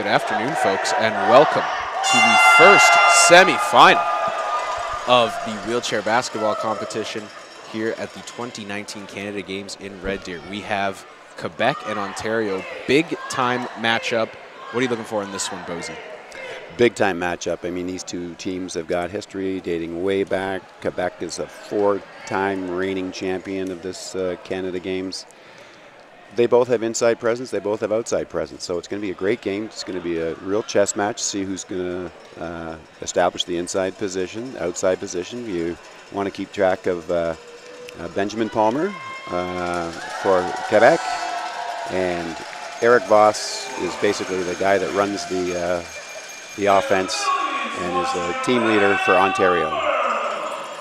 Good afternoon, folks, and welcome to the first semi-final of the wheelchair basketball competition here at the 2019 Canada Games in Red Deer. We have Quebec and Ontario, big-time matchup. What are you looking for in this one, Bozy? Big-time matchup. I mean, these two teams have got history dating way back. Quebec is a four-time reigning champion of this Canada Games. They both have inside presence, they both have outside presence, so it's going to be a great game. It's going to be a real chess match, see who's going to establish the inside position, outside position. You want to keep track of Benjamin Palmer for Quebec, and Eric Voss is basically the guy that runs the offense and is the team leader for Ontario.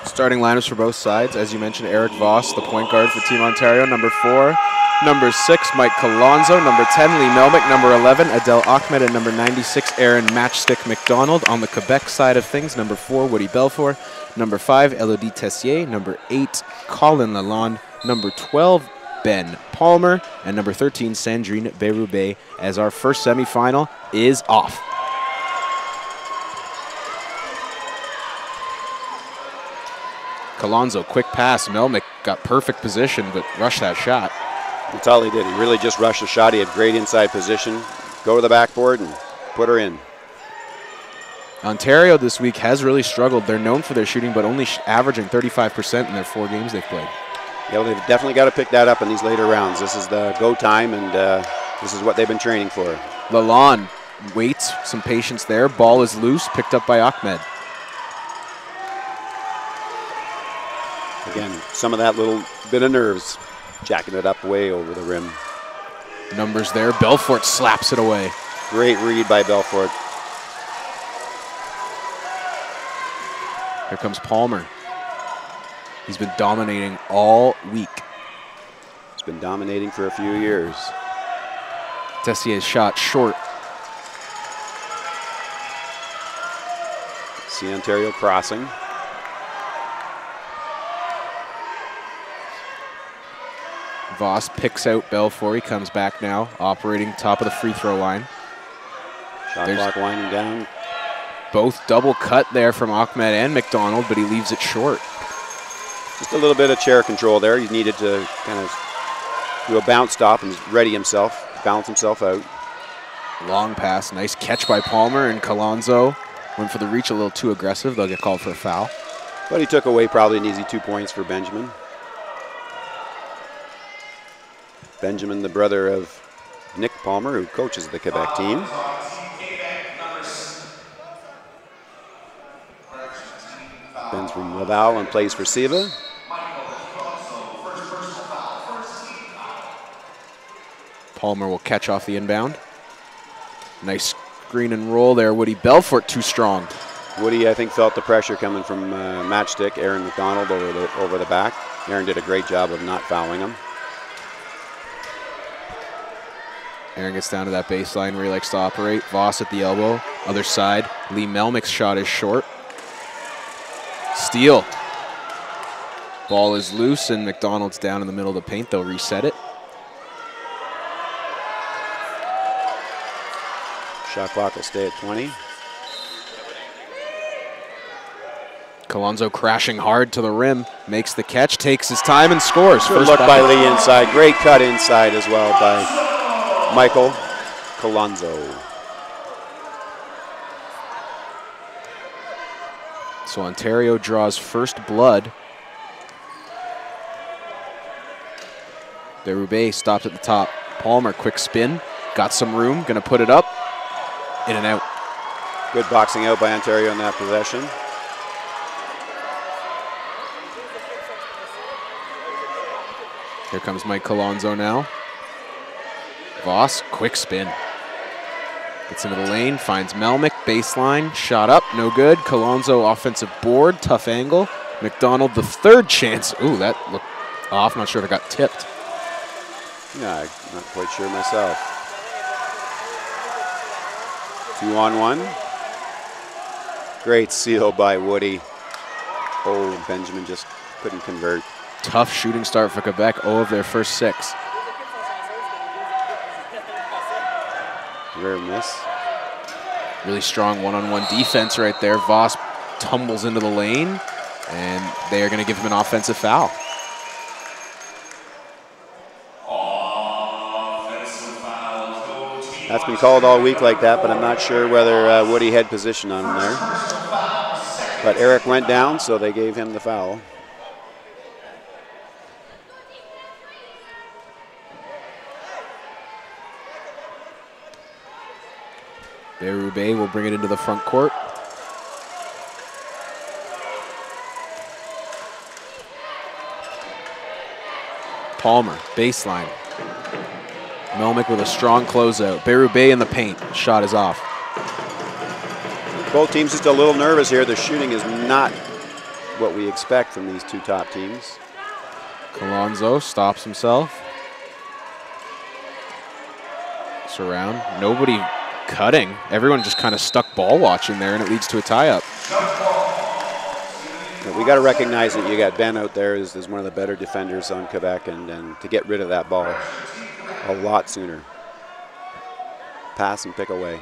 Starting lineups for both sides, as you mentioned, Eric Voss, the point guard for Team Ontario, number 4. Number 6, Mike Colonzo. Number 10, Lee Melmick. Number 11, Adel Ahmed. And number 96, Aaron Matchstick McDonald. On the Quebec side of things, number 4, Woody Belfour. Number 5, Elodie Tessier. Number 8, Colin Lalonde. Number 12, Ben Palmer. And number 13, Sandrine Berube, as our first semifinal is off. Colonzo, quick pass. Melmick got perfect position, but rushed that shot. That's all he did. He really just rushed the shot. He had great inside position. Go to the backboard and put her in. Ontario this week has really struggled. They're known for their shooting, but only averaging 35% in their 4 games they've played. Yeah, well, they've definitely got to pick that up in these later rounds. This is the go time, and this is what they've been training for. Lalonde waits, some patience there. Ball is loose, picked up by Ahmed. Again, some of that little bit of nerves. Jacking it up way over the rim. Numbers there. Belfort slaps it away. Great read by Belfort. Here comes Palmer. He's been dominating all week. He's been dominating for a few years. Tessier's shot short. See Ontario crossing. Voss picks out Belfour. He comes back now, operating top of the free throw line. Shot clock winding down. Both double cut there from Ahmed and McDonald, but he leaves it short. Just a little bit of chair control there. He needed to kind of do a bounce stop and ready himself, balance himself out. Long pass, nice catch by Palmer, and Colonzo went for the reach a little too aggressive. They'll get called for a foul. But he took away probably an easy 2 points for Benjamin. Benjamin, the brother of Nick Palmer, who coaches the Quebec team. Ben's from Laval and plays for Siva. Palmer will catch off the inbound. Nice screen and roll there. Woody Belfort too strong. Woody, I think, felt the pressure coming from Matchstick, Aaron McDonald over the back. Aaron did a great job of not fouling him. Aaron gets down to that baseline where he likes to operate. Voss at the elbow. Other side. Lee Melmick's shot is short. Steal. Ball is loose, and McDonald's down in the middle of the paint. They'll reset it. Shot clock will stay at 20. Colonzo crashing hard to the rim. Makes the catch, takes his time, and scores. Good look by Lee inside. Great cut inside as well by Michael Colonzo. So Ontario draws first blood. Berube stopped at the top. Palmer, quick spin. Got some room, gonna put it up. In and out. Good boxing out by Ontario in that possession. Here comes Mike Colonzo now. Voss, quick spin. Gets into the lane, finds Melmick, baseline, shot up, no good. Colonzo offensive board, tough angle. McDonald, the third chance. Ooh, that looked off. Not sure if it got tipped. Yeah, I'm not quite sure myself. 2-on-1. Great seal by Woody. Oh, Benjamin just couldn't convert. Tough shooting start for Quebec, 0 of their first 6. Rare miss. Really strong one-on-one defense right there. Voss tumbles into the lane, and they are going to give him an offensive foul. That's been called all week like that, but I'm not sure whether Woody had position on him there. But Eric went down, so they gave him the foul. Berube will bring it into the front court. Palmer, baseline. Melnick with a strong closeout. Berube in the paint. Shot is off. Both teams just a little nervous here. The shooting is not what we expect from these two top teams. Colonzo stops himself. Surround. Nobody cutting. Everyone just kind of stuck ball watching there, and it leads to a tie-up. We got to recognize that you got Ben out there as one of the better defenders on Quebec, and to get rid of that ball a lot sooner. Pass and pick away.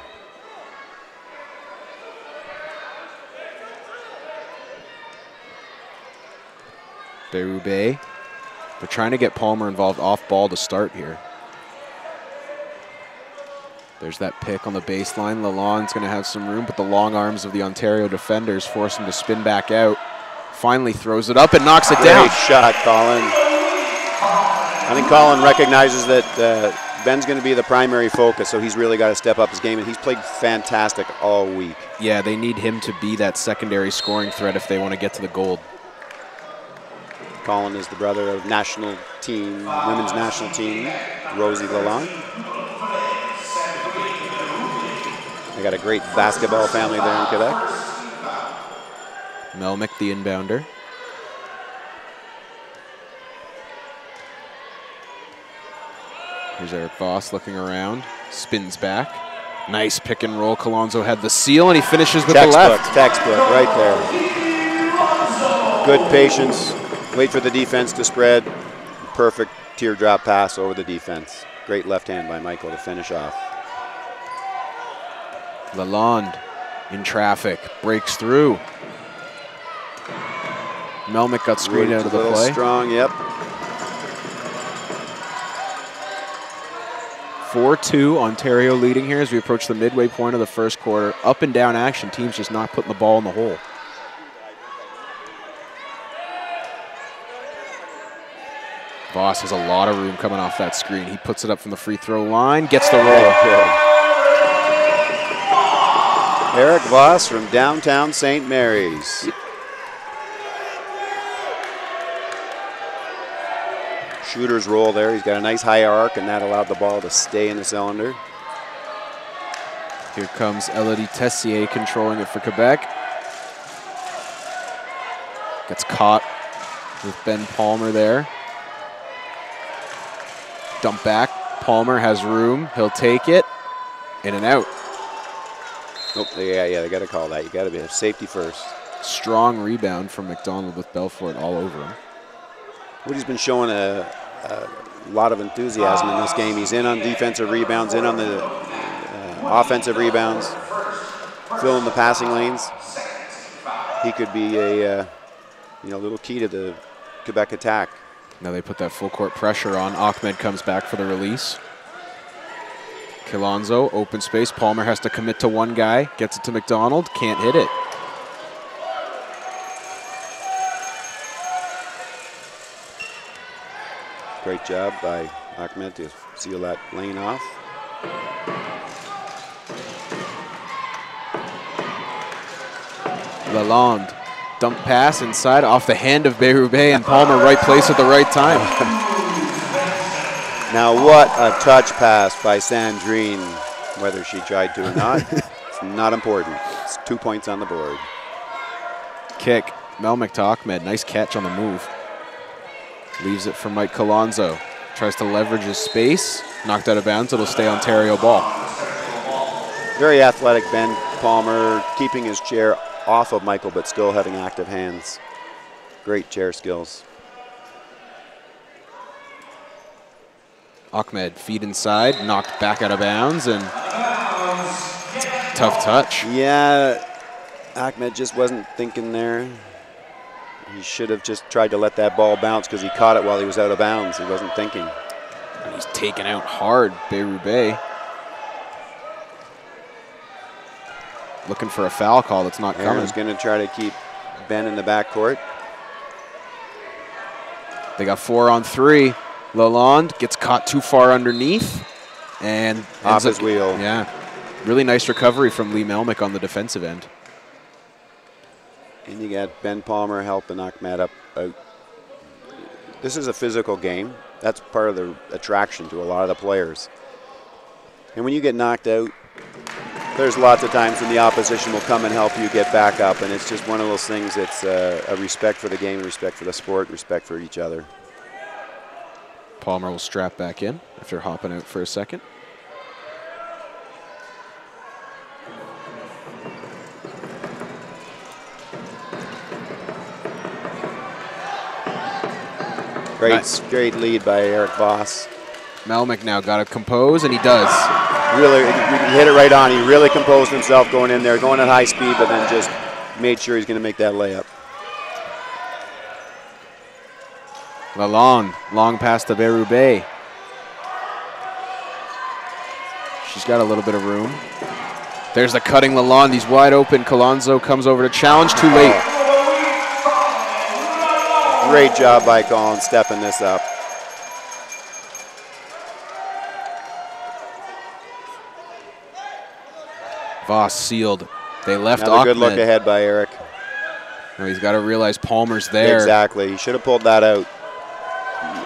Berube. They're trying to get Palmer involved off ball to start here. There's that pick on the baseline. Lalonde's going to have some room, but the long arms of the Ontario defenders force him to spin back out. Finally throws it up and knocks it down. Great shot, Colin. I think Colin recognizes that Ben's going to be the primary focus, so he's really got to step up his game, and he's played fantastic all week. Yeah, they need him to be that secondary scoring threat if they want to get to the gold. Colin is the brother of national team, women's national team, Rosie Lalonde. They got a great basketball family there in Quebec. Melnick, the inbounder. Here's Eric Voss looking around, spins back. Nice pick and roll. Colonzo had the seal, and he finishes with the left. Textbook, right there. Good patience. Wait for the defense to spread. Perfect teardrop pass over the defense. Great left hand by Michael to finish off. Lalonde in traffic, breaks through. Melnick got screened out of the play. Strong, yep. 4-2, Ontario leading here as we approach the midway point of the first quarter. Up and down action, teams just not putting the ball in the hole. Voss has a lot of room coming off that screen. He puts it up from the free throw line, gets the roll. Eric Voss from downtown St. Mary's. Shooter's roll there. He's got a nice high arc, and that allowed the ball to stay in the cylinder. Here comes Elodie Tessier controlling it for Quebec. Gets caught with Ben Palmer there. Dump back. Palmer has room. He'll take it. In and out. Nope. Yeah, they got to call that. You got to be safety first. Strong rebound from McDonald with Belfort all over him. Woody's been showing a lot of enthusiasm in this game. He's in on defensive rebounds, in on the offensive rebounds, filling the passing lanes. He could be a little key to the Quebec attack. Now they put that full court pressure on. Ahmed comes back for the release. Kilonzo, open space. Palmer has to commit to one guy. Gets it to McDonald. Can't hit it. Great job by Ahmed to seal that lane off. Lalonde. Dump pass inside off the hand of Berube, and Palmer right place at the right time. Now what a touch pass by Sandrine. Whether she tried to or not, it's not important. It's 2 points on the board. Kick. Melnick to Ahmed. Nice catch on the move. Leaves it for Mike Colonzo. Tries to leverage his space. Knocked out of bounds. It'll stay Ontario ball. Very athletic Ben Palmer, keeping his chair off of Michael, but still having active hands. Great chair skills. Ahmed feed inside, knocked back out of bounds, and tough touch. Yeah, Ahmed just wasn't thinking there. He should have just tried to let that ball bounce because he caught it while he was out of bounds. He wasn't thinking. And he's taken out hard, Berube. Looking for a foul call that's not coming. Aaron's going to try to keep Ben in the backcourt. They got 4 on 3. Lalonde gets caught too far underneath. And off his wheel. Yeah. Really nice recovery from Lee Melnick on the defensive end. And you got Ben Palmer helping Ahmed out. This is a physical game. That's part of the attraction to a lot of the players. And when you get knocked out, there's lots of times when the opposition will come and help you get back up. And it's just one of those things. It's a respect for the game, respect for the sport, respect for each other. Palmer will strap back in after hopping out for a second. Great lead by Eric Voss. Melnick now got to compose, and he does. Really, he hit it right on. He really composed himself going in there, going at high speed, but then just made sure he's going to make that layup. Lalonde, long pass to Berube. She's got a little bit of room. There's the cutting Lalonde. He's wide open. Colonzo comes over to challenge. Too late. Great job by Colin stepping this up. Voss sealed. They left Another Ahmed. good look ahead by Eric. No, he's got to realize Palmer's there. Exactly. He should have pulled that out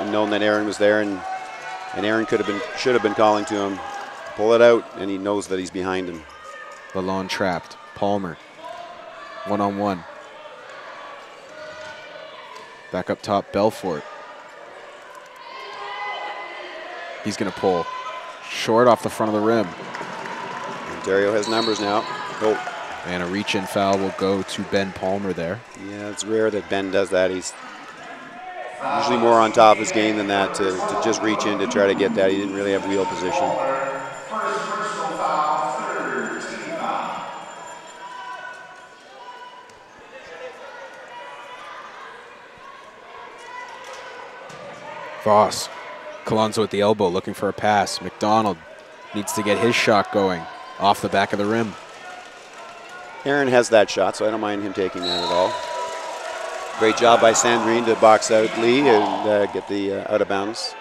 and known that Aaron was there, and Aaron should have been calling to him. Pull it out, and he knows that he's behind him. Lalonde trapped. Palmer. One-on-one. Back up top, Belfort. He's going to pull. Short off the front of the rim. Ontario has numbers now. Oh. And a reach-in foul will go to Ben Palmer there. Yeah, it's rare that Ben does that. He's usually more on top of his game than that to just reach in to try to get that. He didn't really have wheel position. Voss. Colonzo at the elbow looking for a pass. McDonald needs to get his shot going off the back of the rim. Aaron has that shot, so I don't mind him taking that at all. Great job by Sandrine to box out Lee and get the out of bounds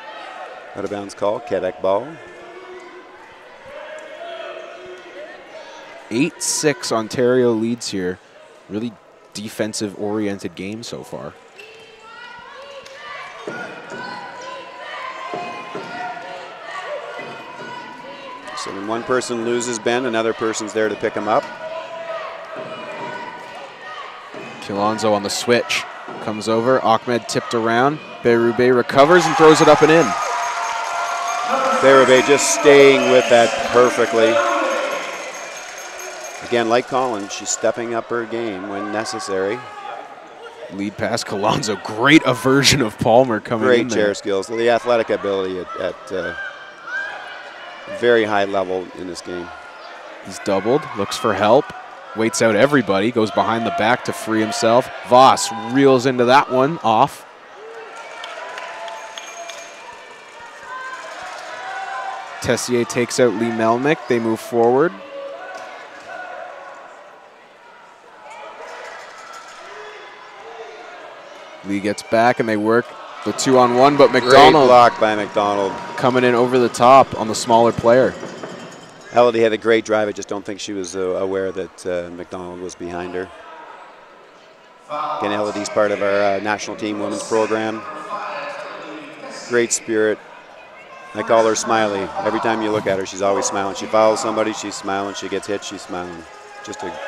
call. Quebec ball. 8-6 Ontario leads here. Really defensive-oriented game so far. So when one person loses Ben, another person's there to pick him up. Colonzo on the switch. Comes over. Ahmed tipped around. Berube recovers and throws it up and in. Berube just staying with that perfectly. Again, like Colin, she's stepping up her game when necessary. Lead pass, Colonzo. Great aversion of Palmer coming in there. Great chair skills. The athletic ability at very high level in this game. He's doubled, looks for help, waits out everybody, goes behind the back to free himself. Voss reels into that one, off. Tessier takes out Lee Melnick. They move forward. Lee gets back and they work the 2-on-1, but McDonald. Great block by McDonald. Coming in over the top on the smaller player. Elodie had a great drive. I just don't think she was aware that McDonald was behind her. Again, Elodie's part of our national team women's program. Great spirit. I call her Smiley. Every time you look at her, she's always smiling. She follows somebody, she's smiling. She gets hit, she's smiling. Just a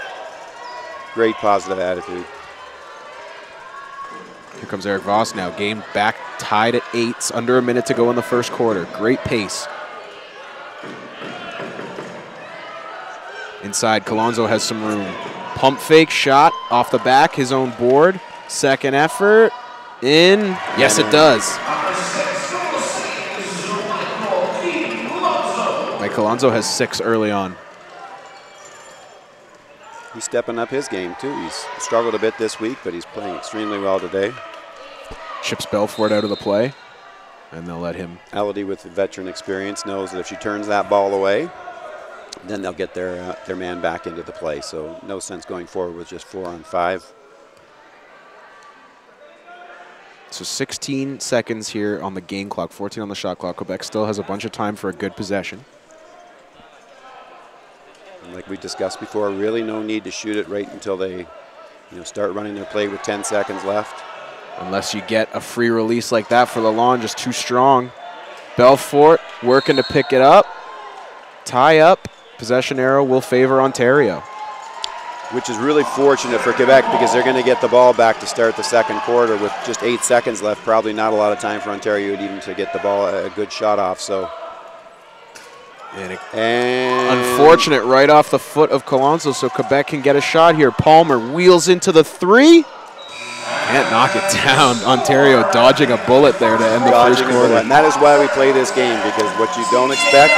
great positive attitude. Here comes Eric Voss now. Game back tied at 8. Under a minute to go in the first quarter. Great pace. Inside, Colonzo has some room. Pump fake shot off the back, his own board. Second effort. In. Yes, it does. Colonzo has 6 early on. He's stepping up his game, too. He's struggled a bit this week, but he's playing extremely well today. Chips Belfort out of the play, and they'll let him. Elodie, with veteran experience, knows that if she turns that ball away, then they'll get their man back into the play. So no sense going forward with just 4 on 5. So 16 seconds here on the game clock, 14 on the shot clock. Quebec still has a bunch of time for a good possession. And like we discussed before, really no need to shoot it right until they start running their play with 10 seconds left. Unless you get a free release like that for Lalonde, just too strong. Belfort working to pick it up. Tie up. Possession arrow will favor Ontario. Which is really fortunate for Quebec because they're going to get the ball back to start the second quarter with just 8 seconds left. Probably not a lot of time for Ontario even to get the ball a good shot off. So, and unfortunate right off the foot of Colonzo, so Quebec can get a shot here. Palmer wheels into the 3. Can't knock it down. Ontario dodging a bullet there to end the first quarter. And that is why we play this game, because what you don't expect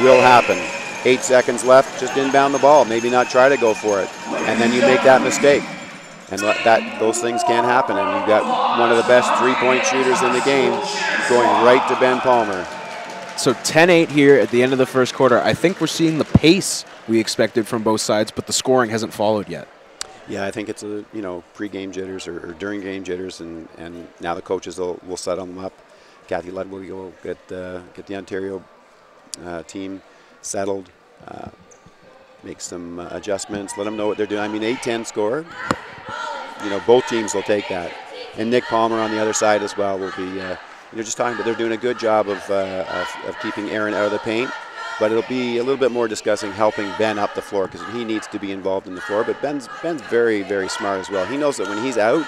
will happen. 8 seconds left, just inbound the ball. Maybe not try to go for it. And then you make that mistake. And those things can happen. And you've got one of the best three-point shooters in the game going right to Ben Palmer. So 10-8 here at the end of the first quarter. I think we're seeing the pace we expected from both sides, but the scoring hasn't followed yet. Yeah, I think it's pre-game jitters or during game jitters, and now the coaches will settle them up. Kathy Ludwig will get the Ontario team settled, make some adjustments, let them know what they're doing. I mean, 8-10 score, both teams will take that. And Nick Palmer on the other side as well will be, just talking about they're doing a good job of keeping Aaron out of the paint. But it'll be a little bit more discussing helping Ben up the floor because he needs to be involved in the floor. But Ben's very, very smart as well. He knows that when he's out,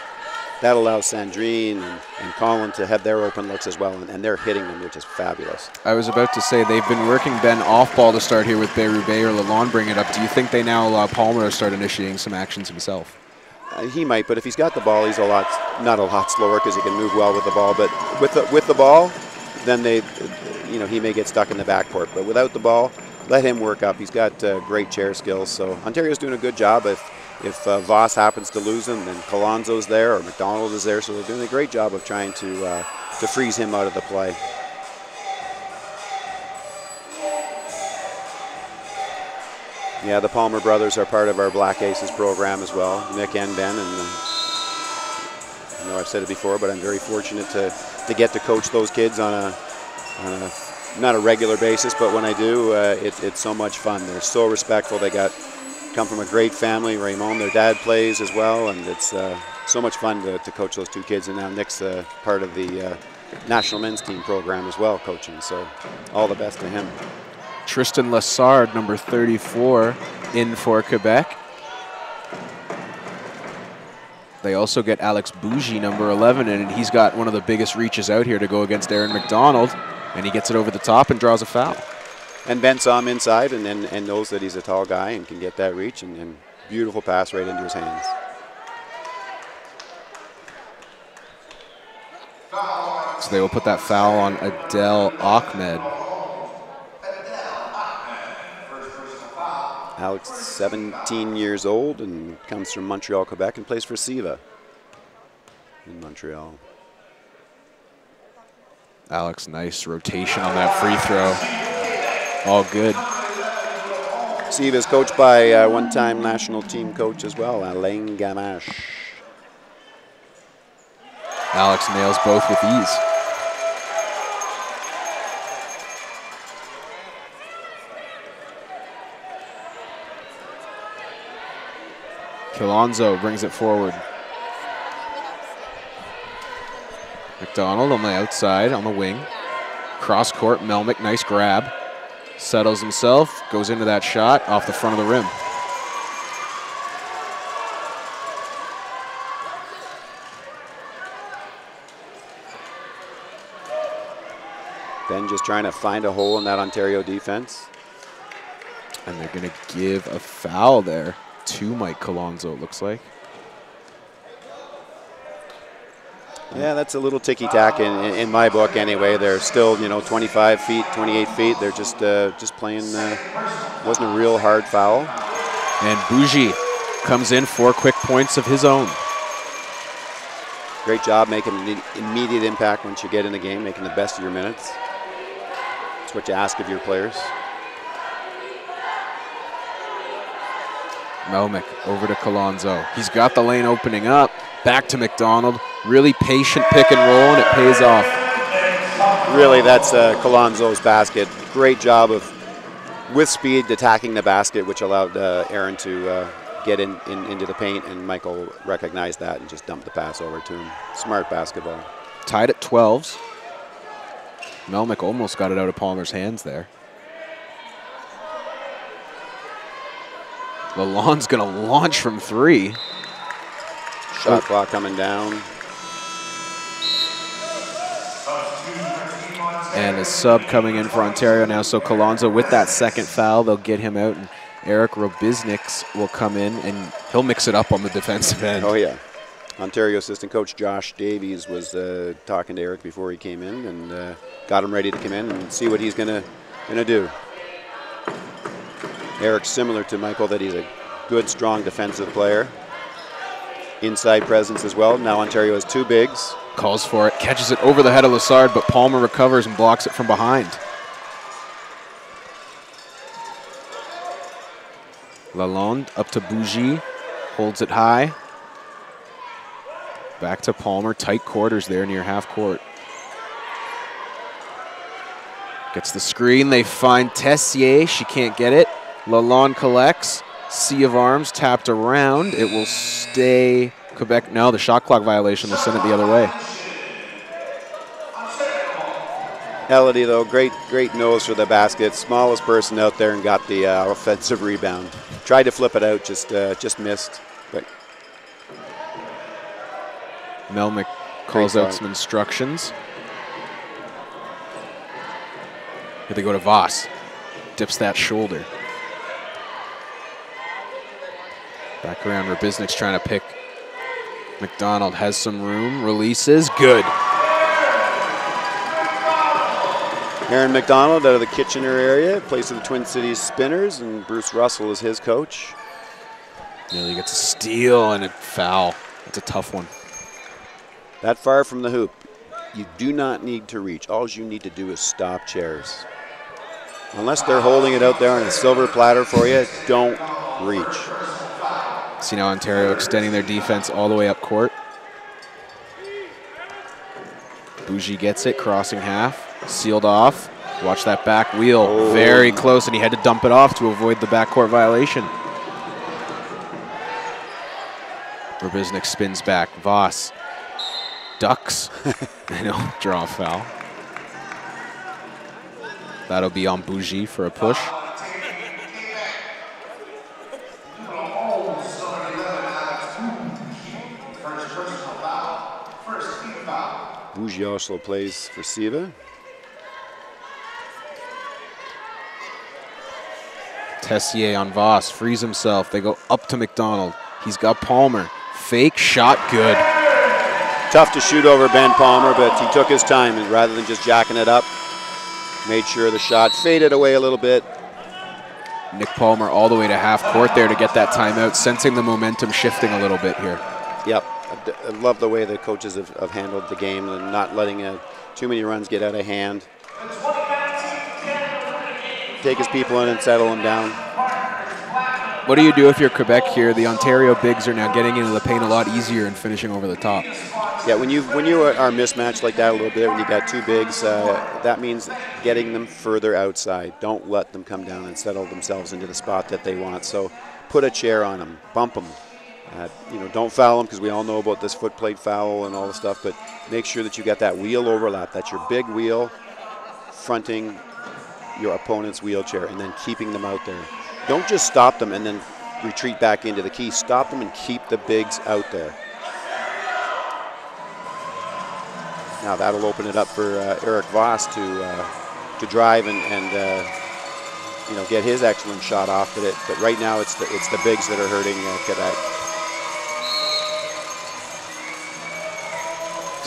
that allows Sandrine and Colin to have their open looks as well, and they're hitting them, which is fabulous. I was about to say they've been working Ben off ball to start here with Beirut Bay or Lalonde bring it up. Do you think they now allow Palmer to start initiating some actions himself? He might, but if he's got the ball, he's not a lot slower because he can move well with the ball. But with the ball, then he may get stuck in the backcourt. But without the ball, let him work up. He's got great chair skills. So Ontario's doing a good job. If Voss happens to lose him, then Colonzo's there or McDonald is there. So they're doing a great job of trying to freeze him out of the play. Yeah, the Palmer brothers are part of our Black Aces program as well, Nick and Ben. And I know I've said it before, but I'm very fortunate to get to coach those kids on a not a regular basis, but when I do, it's so much fun. They're so respectful. They come from a great family. Raymond, their dad, plays as well, and it's so much fun to coach those two kids. And now Nick's part of the national men's team program as well, coaching. So all the best to him. Tristan Lessard, number 34, in for Quebec. They also get Alex Bougie, number 11, and he's got one of the biggest reaches out here to go against Aaron McDonald, and he gets it over the top and draws a foul. And Ben saw him inside and knows that he's a tall guy and can get that reach, and beautiful pass right into his hands. So they will put that foul on Adele Ahmed. Alex, 17 years old and comes from Montreal, Quebec, and plays for Siva in Montreal. Alex, nice rotation on that free throw. All good. Siva is coached by one-time national team coach as well, Alain Gamache. Alex nails both with ease. Kilonzo brings it forward. McDonald on the outside, on the wing. Cross court, Melnick, nice grab. Settles himself, goes into that shot off the front of the rim. Ben just trying to find a hole in that Ontario defense. And they're going to give a foul there to Mike Colonzo, it looks like. Yeah, that's a little ticky-tack in my book anyway. They're still, 25 feet, 28 feet. They're just playing, wasn't a real hard foul. And Bougie comes in 4 quick points of his own. Great job making an immediate impact once you get in the game, making the best of your minutes. That's what you ask of your players. Melmick over to Colonzo. He's got the lane opening up. Back to McDonald. Really patient pick and roll, and it pays off. Really, that's Colonzo's basket. Great job of, with speed, attacking the basket, which allowed Aaron to get into the paint, and Michael recognized that and just dumped the pass over to him. Smart basketball. Tied at 12s. Melmick almost got it out of Palmer's hands there. Lalonde's going to launch from 3. Shot clock coming down. And a sub coming in for Ontario now. So Colonzo with that second foul, they'll get him out. And Eric Robizniks will come in, and he'll mix it up on the defensive end. Oh, yeah. Ontario assistant coach Josh Davies was talking to Eric before he came in, and got him ready to come in and see what he's gonna do. Eric's similar to Michael, that he's a good, strong defensive player. Inside presence as well. Now Ontario has 2 bigs. Calls for it, catches it over the head of Lassard, but Palmer recovers and blocks it from behind. Lalonde up to Bougie, holds it high. Back to Palmer, tight quarters there near half court. Gets the screen, they find Tessier, she can't get it. Lalonde collects, sea of arms, tapped around. It will stay Quebec. No, the shot clock violation will send it the other way. Elodie, though, great nose for the basket. Smallest person out there and got the offensive rebound. Tried to flip it out, just missed. But Melmick calls out some instructions. Here they go to Voss. Dips that shoulder. Back around, Robiznik's trying to pick. McDonald has some room, releases, good. Aaron McDonald out of the Kitchener area, plays of the Twin Cities Spinners, and Bruce Russell is his coach. Nearly gets a steal and a foul. That's a tough one. That far from the hoop, you do not need to reach. All you need to do is stop chairs. Unless they're holding it out there on a silver platter for you, don't reach. See now Ontario extending their defense all the way up court. Bougie gets it, crossing half, sealed off. Watch that back wheel, very close, and he had to dump it off to avoid the backcourt violation. Robiznik spins back, Voss ducks, and he'll draw a foul. That'll be on Bougie for a push. Bougie also plays for Siva. Tessier on Voss, frees himself. They go up to McDonald. He's got Palmer. Fake shot, good. Tough to shoot over Ben Palmer, but he took his time, and rather than just jacking it up, made sure the shot faded away a little bit. Nick Palmer all the way to half court there to get that timeout, sensing the momentum shifting a little bit here. Yep. I love the way the coaches have handled the game and not letting too many runs get out of hand. Take his people in and settle them down. What do you do if you're Quebec here? The Ontario bigs are now getting into the paint a lot easier and finishing over the top. Yeah, when you are mismatched like that a little bit, when you got 2 bigs, that means getting them further outside. Don't let them come down and settle themselves into the spot that they want. So put a chair on them, bump them. Don't foul them, because we all know about this foot plate foul and all the stuff, but make sure that you got that wheel overlap. That's your big wheel fronting your opponent's wheelchair and then keeping them out there. Don't just stop them and then retreat back into the key. Stop them and keep the bigs out there. Now that'll open it up for Eric Voss to drive and get his excellent shot off. But right now it's the bigs that are hurting Quebec.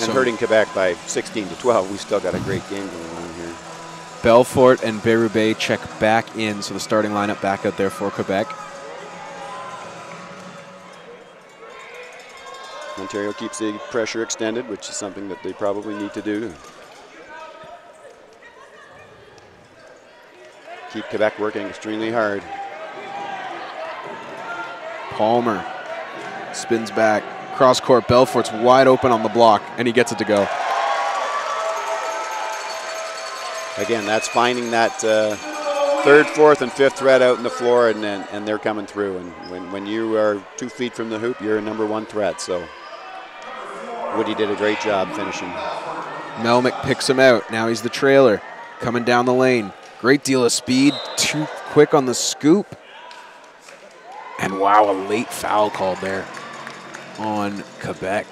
And hurting Quebec by 16-12. We still got a great game going on here. Belfort and Berube check back in, so the starting lineup back out there for Quebec. Ontario keeps the pressure extended, which is something that they probably need to do. Keep Quebec working extremely hard. Palmer spins back. Cross court, Belfort's wide open on the block, and he gets it to go. Again, that's finding that third, fourth, and fifth threat out in the floor, and they're coming through. And when you are 2 feet from the hoop, you're a #1 threat. So Woody did a great job finishing. Melnick picks him out. Now he's the trailer, coming down the lane. Great deal of speed, too quick on the scoop. And wow, a late foul called there on Quebec.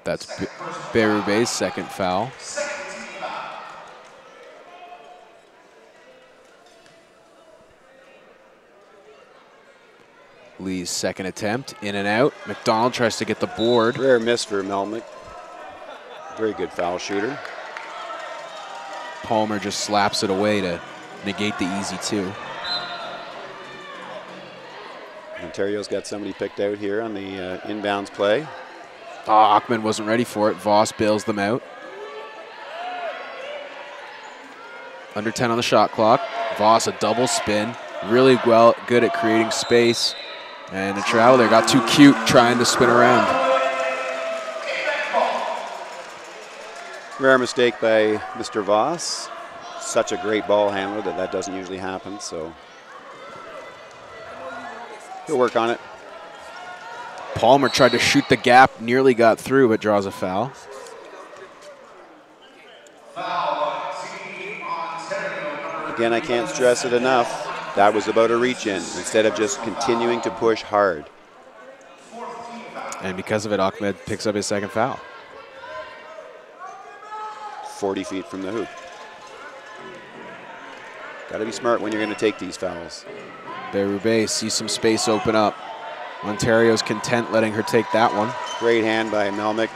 That's Berube second foul. Lee's second attempt, in and out. McDonald tries to get the board. Rare miss for Melnick. Very good foul shooter. Palmer just slaps it away to negate the easy two. Ontario's got somebody picked out here on the inbounds play. Achman wasn't ready for it. Voss bails them out. Under 10 on the shot clock. Voss a double spin. Really good at creating space. And the travel there got too cute trying to spin around. Rare mistake by Mr. Voss. Such a great ball handler that doesn't usually happen, so he'll work on it. Palmer tried to shoot the gap, nearly got through, but draws a foul. Again, I can't stress it enough. That was about a reach-in instead of just continuing to push hard. And because of it, Ahmed picks up his second foul. 40 feet from the hoop. Got to be smart when you're going to take these fouls. Berube sees some space open up. Ontario's content letting her take that one. Great hand by Melnick.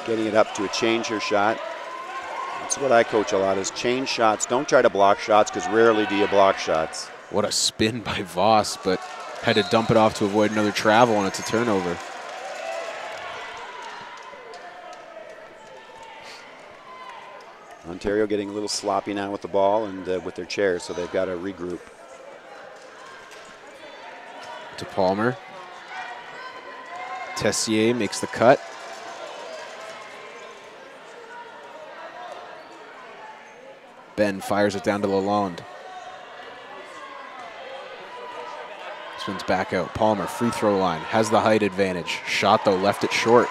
Getting it up to a change her shot. That's what I coach a lot, is change shots. Don't try to block shots, because rarely do you block shots. What a spin by Voss, but had to dump it off to avoid another travel, and it's a turnover. Ontario getting a little sloppy now with the ball and with their chairs, so they've got to regroup. To Palmer. Tessier makes the cut. Ben fires it down to Lalonde. Spins back out. Palmer, free throw line, has the height advantage. Shot though, left it short.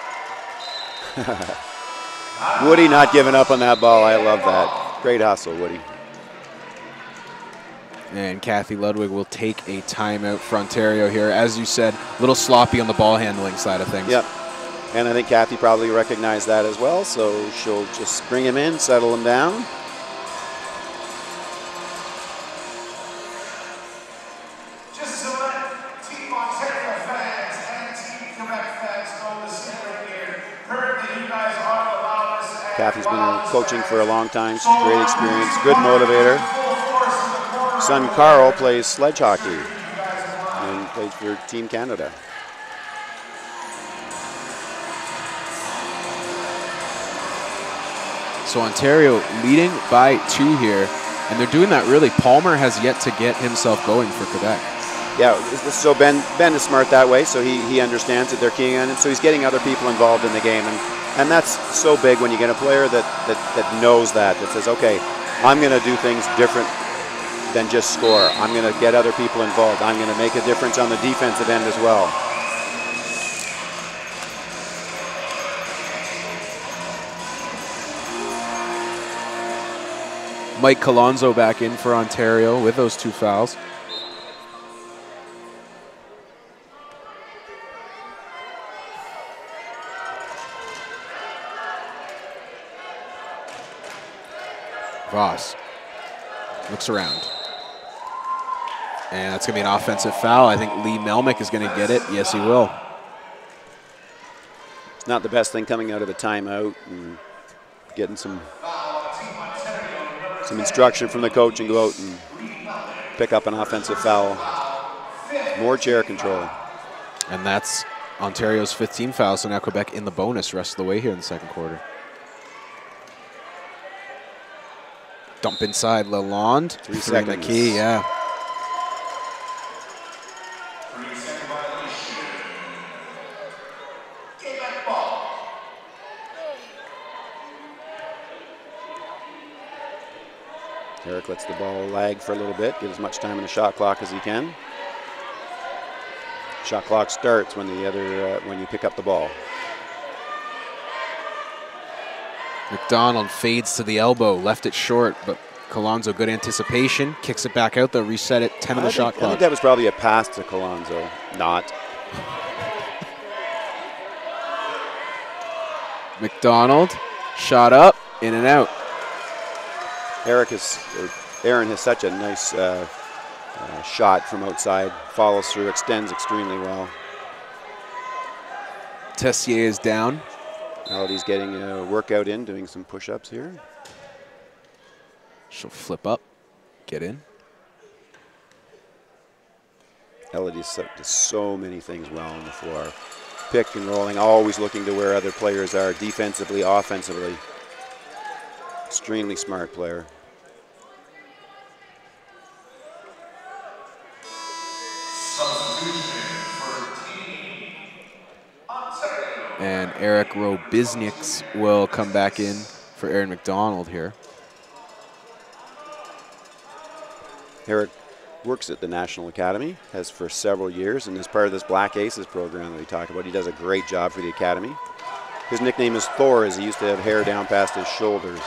Woody not giving up on that ball. I love that. Great hustle, Woody. And Kathy Ludwig will take a timeout for Ontario here. As you said, a little sloppy on the ball handling side of things. Yep. And I think Kathy probably recognized that as well, so she'll just bring him in, settle him down. Just so that Team Ontario fans and Team Quebec fans know this right here. Currently, you guys are allowed us. Kathy's been coaching for a long time. She's a great experience, good motivator. Son Carl plays sledge hockey and plays for Team Canada. So Ontario leading by 2 here, and they're doing that really. Palmer has yet to get himself going for Quebec. Yeah, so Ben is smart that way, so he understands that they're keying on him, so he's getting other people involved in the game, and that's so big when you get a player that knows that says, okay, I'm going to do things different than just score. I'm going to get other people involved. I'm going to make a difference on the defensive end as well. Mike Colonzo back in for Ontario with those 2 fouls. Voss looks around. And that's going to be an offensive foul. I think Lee Melnick is going to get it. Yes, he will. It's not the best thing coming out of a timeout and getting some instruction from the coach and go out and pick up an offensive foul. More chair control. And that's Ontario's 5th team foul, so now Quebec in the bonus rest of the way here in the second quarter. Dump inside Lalonde. 3 seconds. The key, yeah. Eric lets the ball lag for a little bit, get as much time in the shot clock as he can. Shot clock starts when when you pick up the ball. McDonald fades to the elbow, left it short, but Colonzo, good anticipation, kicks it back out, they'll reset it, 10 on the shot clock. I think that was probably a pass to Colonzo, not. McDonald, shot up, in and out. Aaron has such a nice shot from outside, follows through, extends extremely well. Tessier is down. Melody's getting a workout in, doing some push-ups here. She'll flip up, get in. Elodie's does so many things well on the floor. Pick and rolling, always looking to where other players are, defensively, offensively. Extremely smart player. And Eric Robizniks will come back in for Aaron McDonald here. Eric works at the National Academy, has for several years, and is part of this Black Aces program that we talk about. He does a great job for the Academy. His nickname is Thor, as he used to have hair down past his shoulders.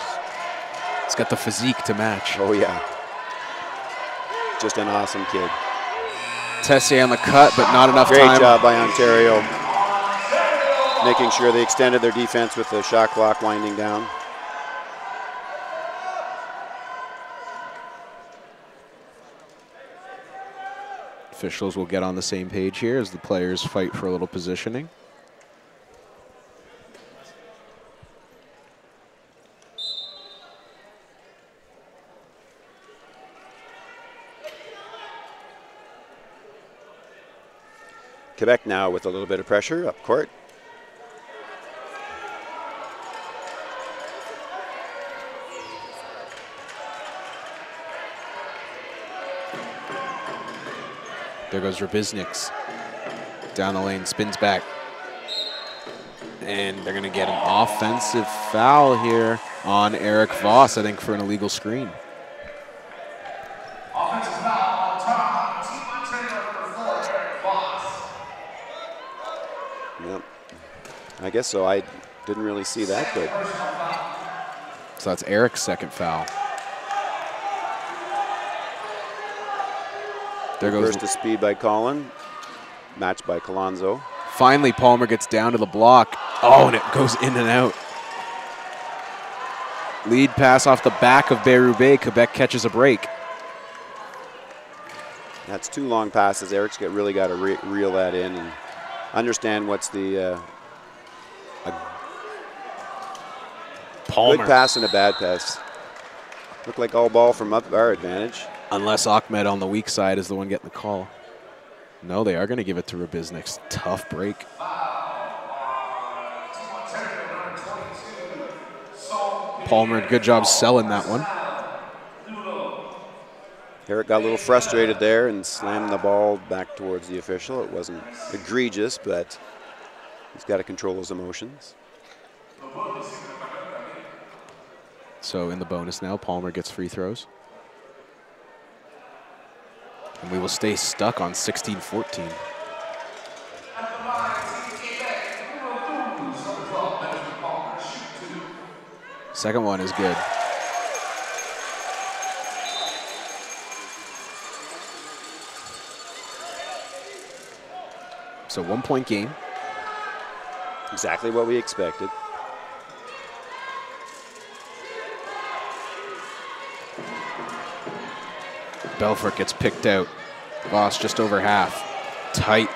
He's got the physique to match. Oh, yeah. Just an awesome kid. Tessier on the cut, but not enough time. Great job by Ontario, making sure they extended their defense with the shot clock winding down. Officials will get on the same page here as the players fight for a little positioning. Quebec now with a little bit of pressure up court. There goes Robizniks. Down the lane, spins back. And they're going to get an offensive foul here on Eric Voss, I think, for an illegal screen. Offensive foul on top. Team Ontario number 4, Eric Voss. Yep. I guess so. I didn't really see that, but. So that's Eric's second foul. There goes Burst of speed by Colin, matched by Colonzo. Finally, Palmer gets down to the block. Oh, and it goes in and out. Lead pass off the back of Berube. Quebec catches a break. That's 2 long passes. Eric's really got to reel that in and understand what's the Palmer. good pass and a bad pass. Looked like all ball from up our advantage. Unless Ahmed on the weak side is the one getting the call. No, they are going to give it to Robizniks. Tough break. Palmer, good job selling that one. Eric got a little frustrated there and slammed the ball back towards the official. It wasn't egregious, but he's got to control his emotions. So in the bonus now, Palmer gets free throws. And we will stay stuck on 16-14. Second one is good. So 1 point game. Exactly what we expected. Belfort gets picked out. Voss just over half. Tight.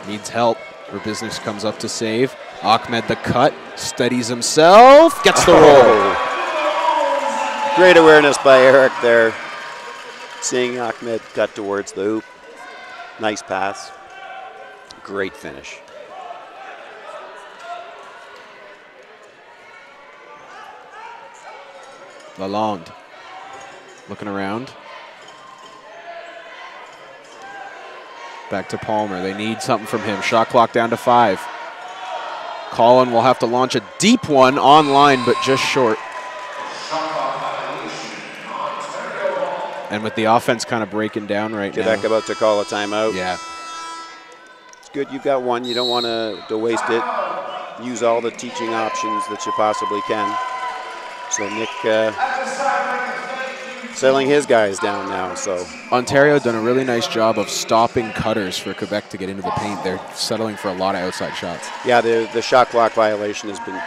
Needs help. Robizniks comes up to save. Ahmed the cut, steadies himself, gets the roll. Great awareness by Eric there. Seeing Ahmed cut towards the hoop. Nice pass. Great finish. Lalonde looking around. Back to Palmer. They need something from him. Shot clock down to 5. Colin will have to launch a deep one online, but just short. And with the offense kind of breaking down right now. Quebec about to call a timeout. Yeah. It's good you've got one. You don't want to waste it. Use all the teaching options that you possibly can. So Nick settling his guys down now. So Ontario done a really nice job of stopping cutters for Quebec to get into the paint. They're settling for a lot of outside shots. Yeah, the shot clock violation has been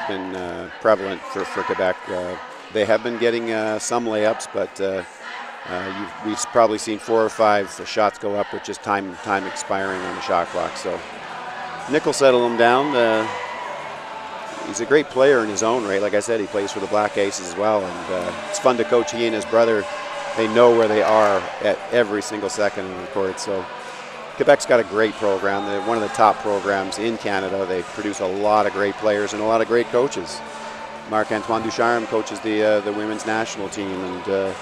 prevalent for Quebec. They have been getting some layups, but we've probably seen 4 or 5 shots go up with just time expiring on the shot clock. So Nick will settle them down. He's a great player in his own right. Like I said, he plays for the Black Aces as well, and it's fun to coach. He and his brother, they know where they are at every single second on the court. So Quebec's got a great program. They're one of the top programs in Canada. They produce a lot of great players and a lot of great coaches. Marc-Antoine Ducharme coaches the women's national team, and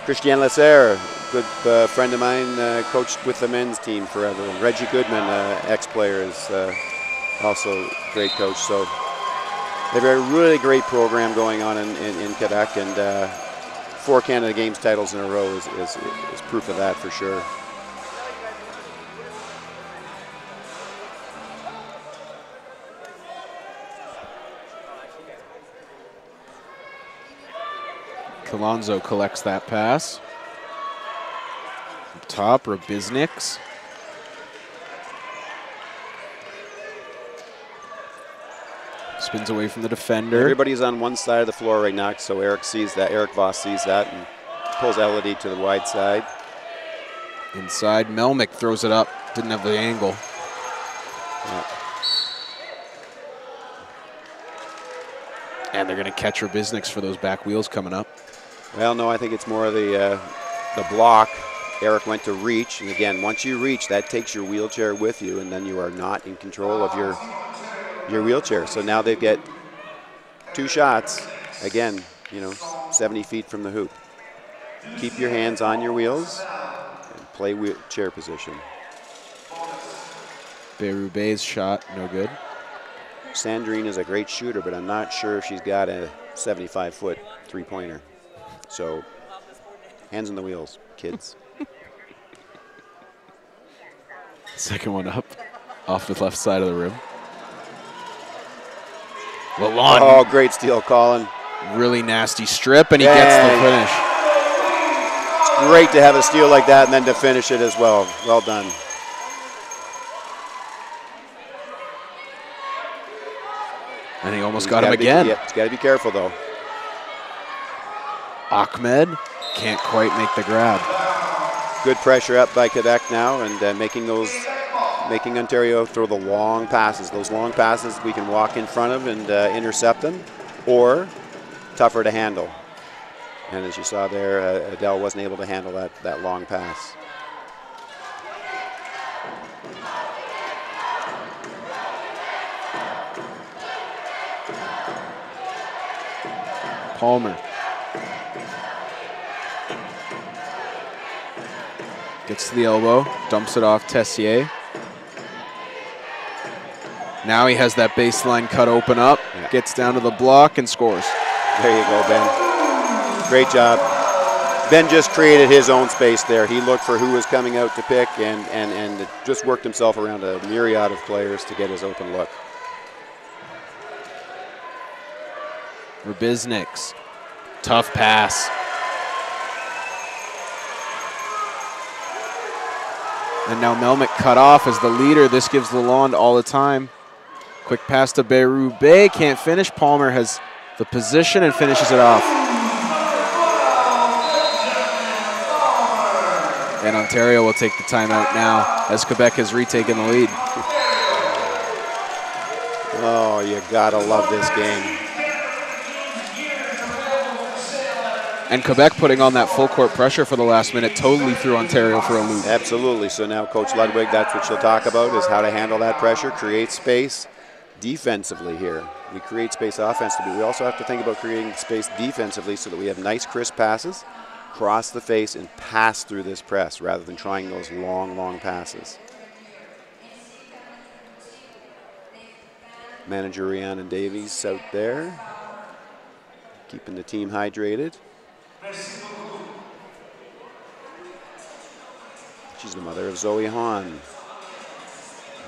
Christiane Lasserre, good friend of mine, coached with the men's team forever. And Reggie Goodman, ex-player, is also a great coach. So they have a really great program going on in Quebec, and 4 Canada Games titles in a row is proof of that for sure. Colonzo collects that pass. Up top, Rabizniks. Spins away from the defender. Everybody's on one side of the floor right now, so Eric sees that. Eric Voss sees that and pulls Elodie to the wide side. Inside, Melnick throws it up. Didn't have the angle. Yeah. And they're going to catch Rabizniks for those back wheels coming up. Well, no, I think it's more the block. Eric went to reach, and again, once you reach, that takes your wheelchair with you, and then you are not in control of your wheelchair. So now they get 2 shots, again, 70 feet from the hoop. Keep your hands on your wheels and play wheelchair position. Berubé's shot, no good. Sandrine is a great shooter, but I'm not sure if she's got a 75-foot three-pointer. So hands on the wheels, kids. Second one up, off the left side of the rim. Lalonde. Oh, great steal, Colin. Really nasty strip, and he gets the finish. It's great to have a steal like that and then to finish it as well. Well done. And he almost got him again. He's got to be careful, though. Ahmed can't quite make the grab. Good pressure up by Quebec now, and making Ontario throw the long passes. Those long passes we can walk in front of and intercept them, or tougher to handle. And as you saw there, Adele wasn't able to handle that long pass. Palmer gets to the elbow, dumps it off Tessier. Now he has that baseline cut open up, gets down to the block and scores. There you go, Ben. Great job. Ben just created his own space there. He looked for who was coming out to pick and just worked himself around a myriad of players to get his open look. Rabizniks, tough pass. And now Melnick cut off as the leader. This gives Lalonde all the time. Quick pass to Berube, can't finish. Palmer has the position and finishes it off. And Ontario will take the timeout now as Quebec has retaken the lead. Oh, you gotta love this game. And Quebec putting on that full court pressure for the last minute totally threw Ontario for a loop. Absolutely. So now Coach Ludwig, that's what she'll talk about, is how to handle that pressure, create space defensively here. We create space offensively. We also have to think about creating space defensively so that we have nice, crisp passes, cross the face, and pass through this press rather than trying those long, long passes. Manager Rhiannon Davies out there, keeping the team hydrated. She's the mother of Zoe Hahn.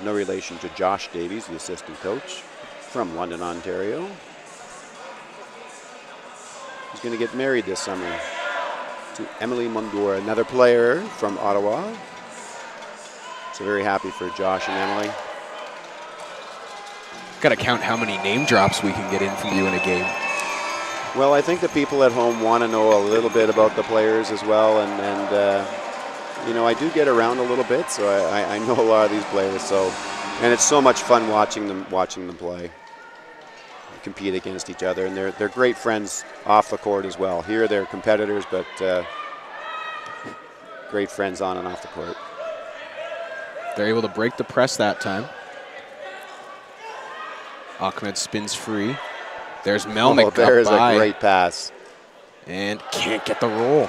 No relation to Josh Davies, the assistant coach from London, Ontario. He's going to get married this summer to Emily Mundur, another player from Ottawa. So very happy for Josh and Emily. Got to count how many name drops we can get in from you in a game. Well, I think the people at home want to know a little bit about the players as well, and you know, I do get around a little bit, so I know a lot of these players. So, and it's so much fun watching them play, compete against each other, and they're great friends off the court as well. Here they're competitors, but great friends on and off the court. They're able to break the press that time. Ahmed spins free. There's Melnick up by. There's a great pass. And can't get the roll.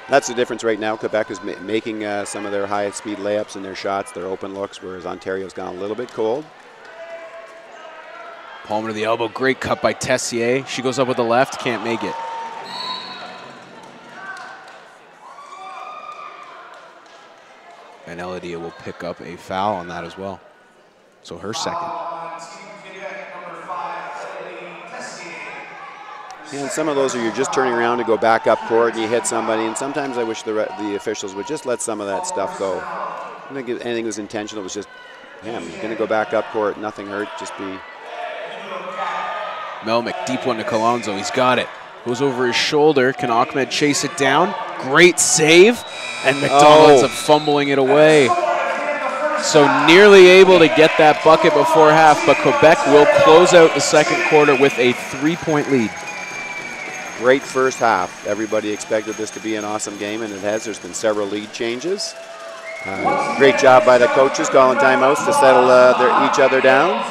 That's the difference right now. Quebec is making some of their high-speed layups and their shots, their open looks, whereas Ontario's gone a little bit cold. Palmer to the elbow. Great cut by Tessier. She goes up with the left. Can't make it. And Eladia will pick up a foul on that as well. So her second. And some of those are you're just turning around to go back up court and you hit somebody, and sometimes I wish the officials would just let some of that stuff go. I don't think anything was intentional. It was just, yeah, I'm going to go back up court, nothing hurt, just be. Melnick, deep one to Colonzo. He's got it. Goes over his shoulder. Can Ahmed chase it down? Great save. And McDonald's fumbling it away. So nearly able to get that bucket before half, but Quebec will close out the second quarter with a 3-point lead. Great first half. Everybody expected this to be an awesome game, and it has. There's been several lead changes. Great job by the coaches calling timeouts to settle each other down.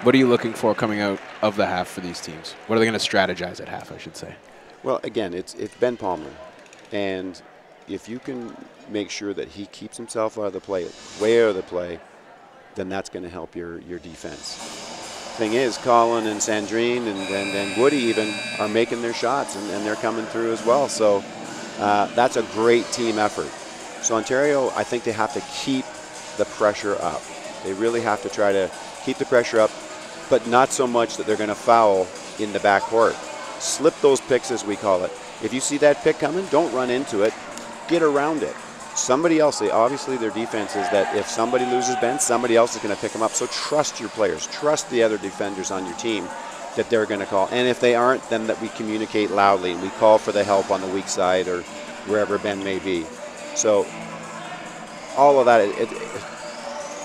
What are you looking for coming out of the half for these teams? What are they going to strategize at half, I should say? Well, again, it's Ben Palmer, and if you can make sure that he keeps himself out of the play, way out of the play, then that's going to help your defense. Thing is, Colin and Sandrine and Woody even are making their shots, and they're coming through as well. So that's a great team effort. So Ontario, I think they have to keep the pressure up. They really have to try to keep the pressure up, but not so much that they're going to foul in the backcourt. Slip those picks, as we call it. If you see that pick coming, don't run into it. Get around it. Somebody else, obviously their defense is that if somebody loses Ben, somebody else is going to pick them up. So trust your players. Trust the other defenders on your team that they're going to call. And if they aren't, then that we communicate loudly and we call for the help on the weak side or wherever Ben may be. So all of that,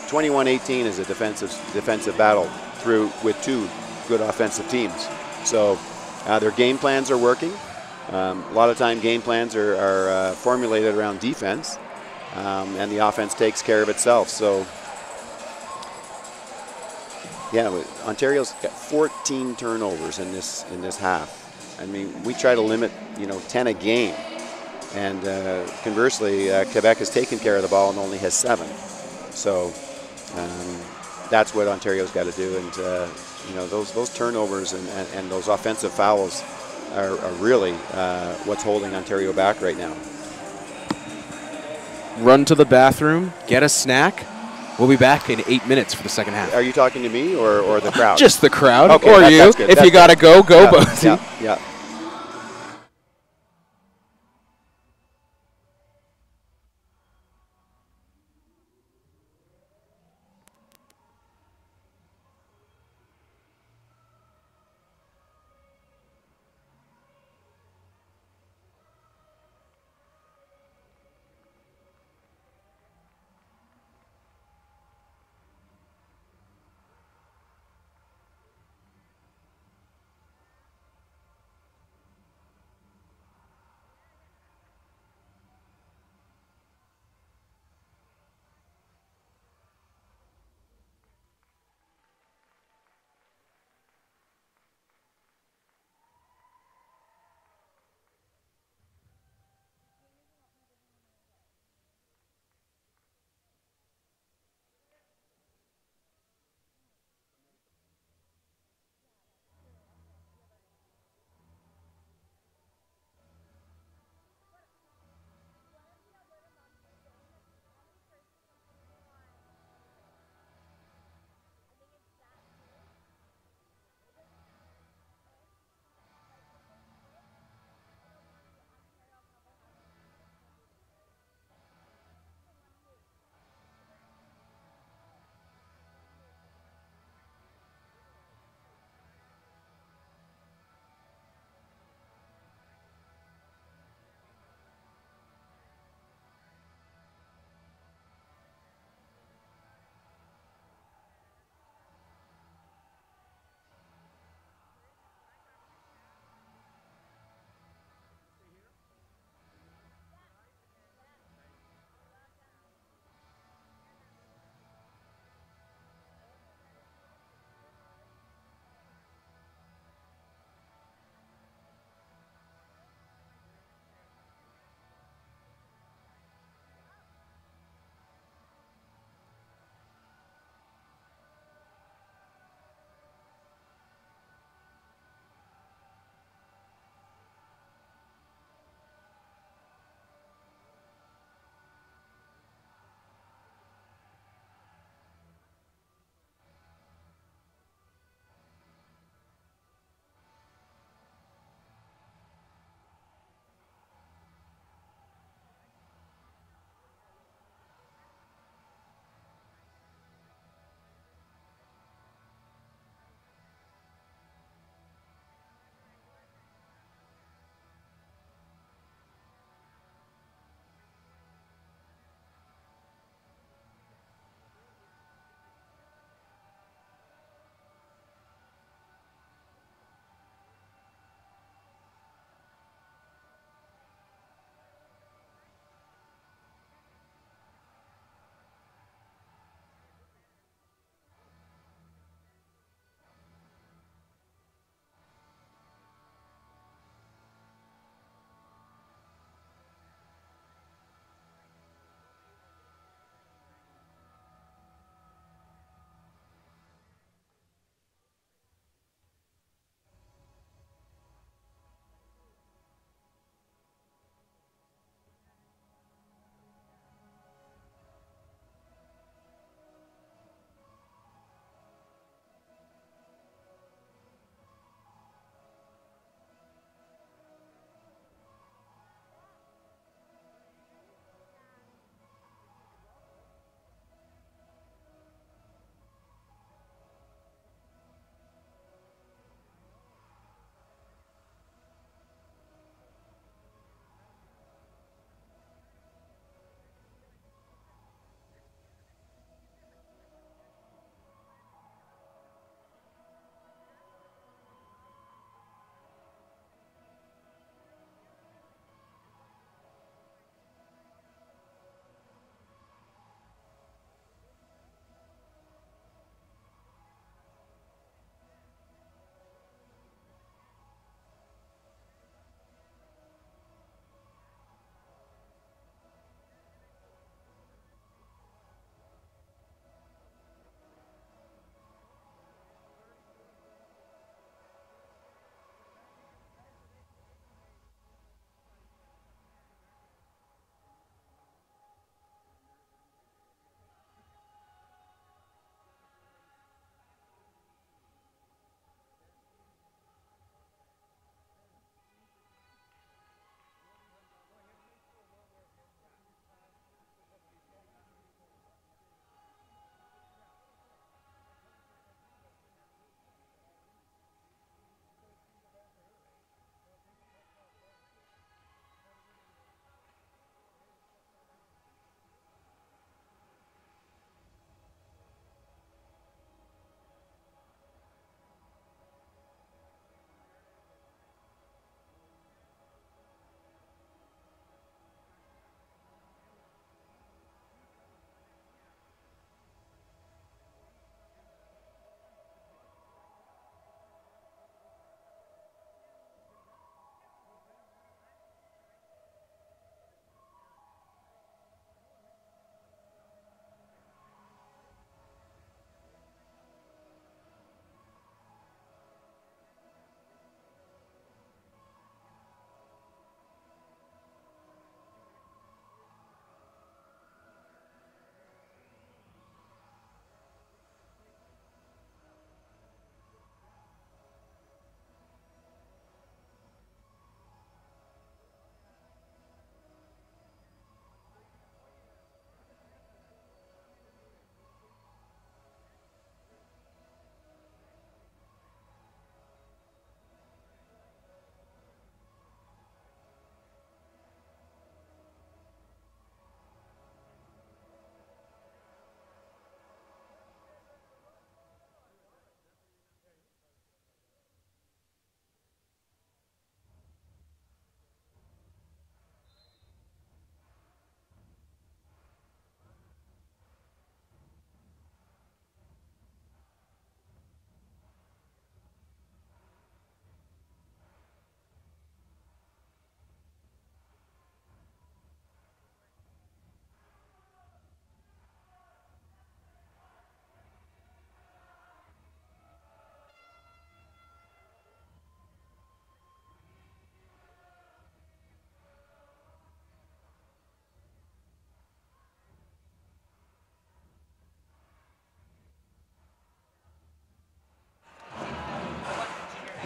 21-18 is a defensive battle through with two good offensive teams. So their game plans are working. A lot of time game plans are formulated around defense, and the offense takes care of itself. So, yeah, Ontario's got 14 turnovers in this half. I mean, we try to limit 10 a game, and conversely, Quebec has taken care of the ball and only has 7. So that's what Ontario's got to do, and those turnovers and those offensive fouls are really what's holding Ontario back right now. Run to the bathroom, get a snack. We'll be back in 8 minutes for the second half. Are you talking to me or the crowd? Just the crowd, okay, or you. That's good. If you got to go yeah, both. Yeah.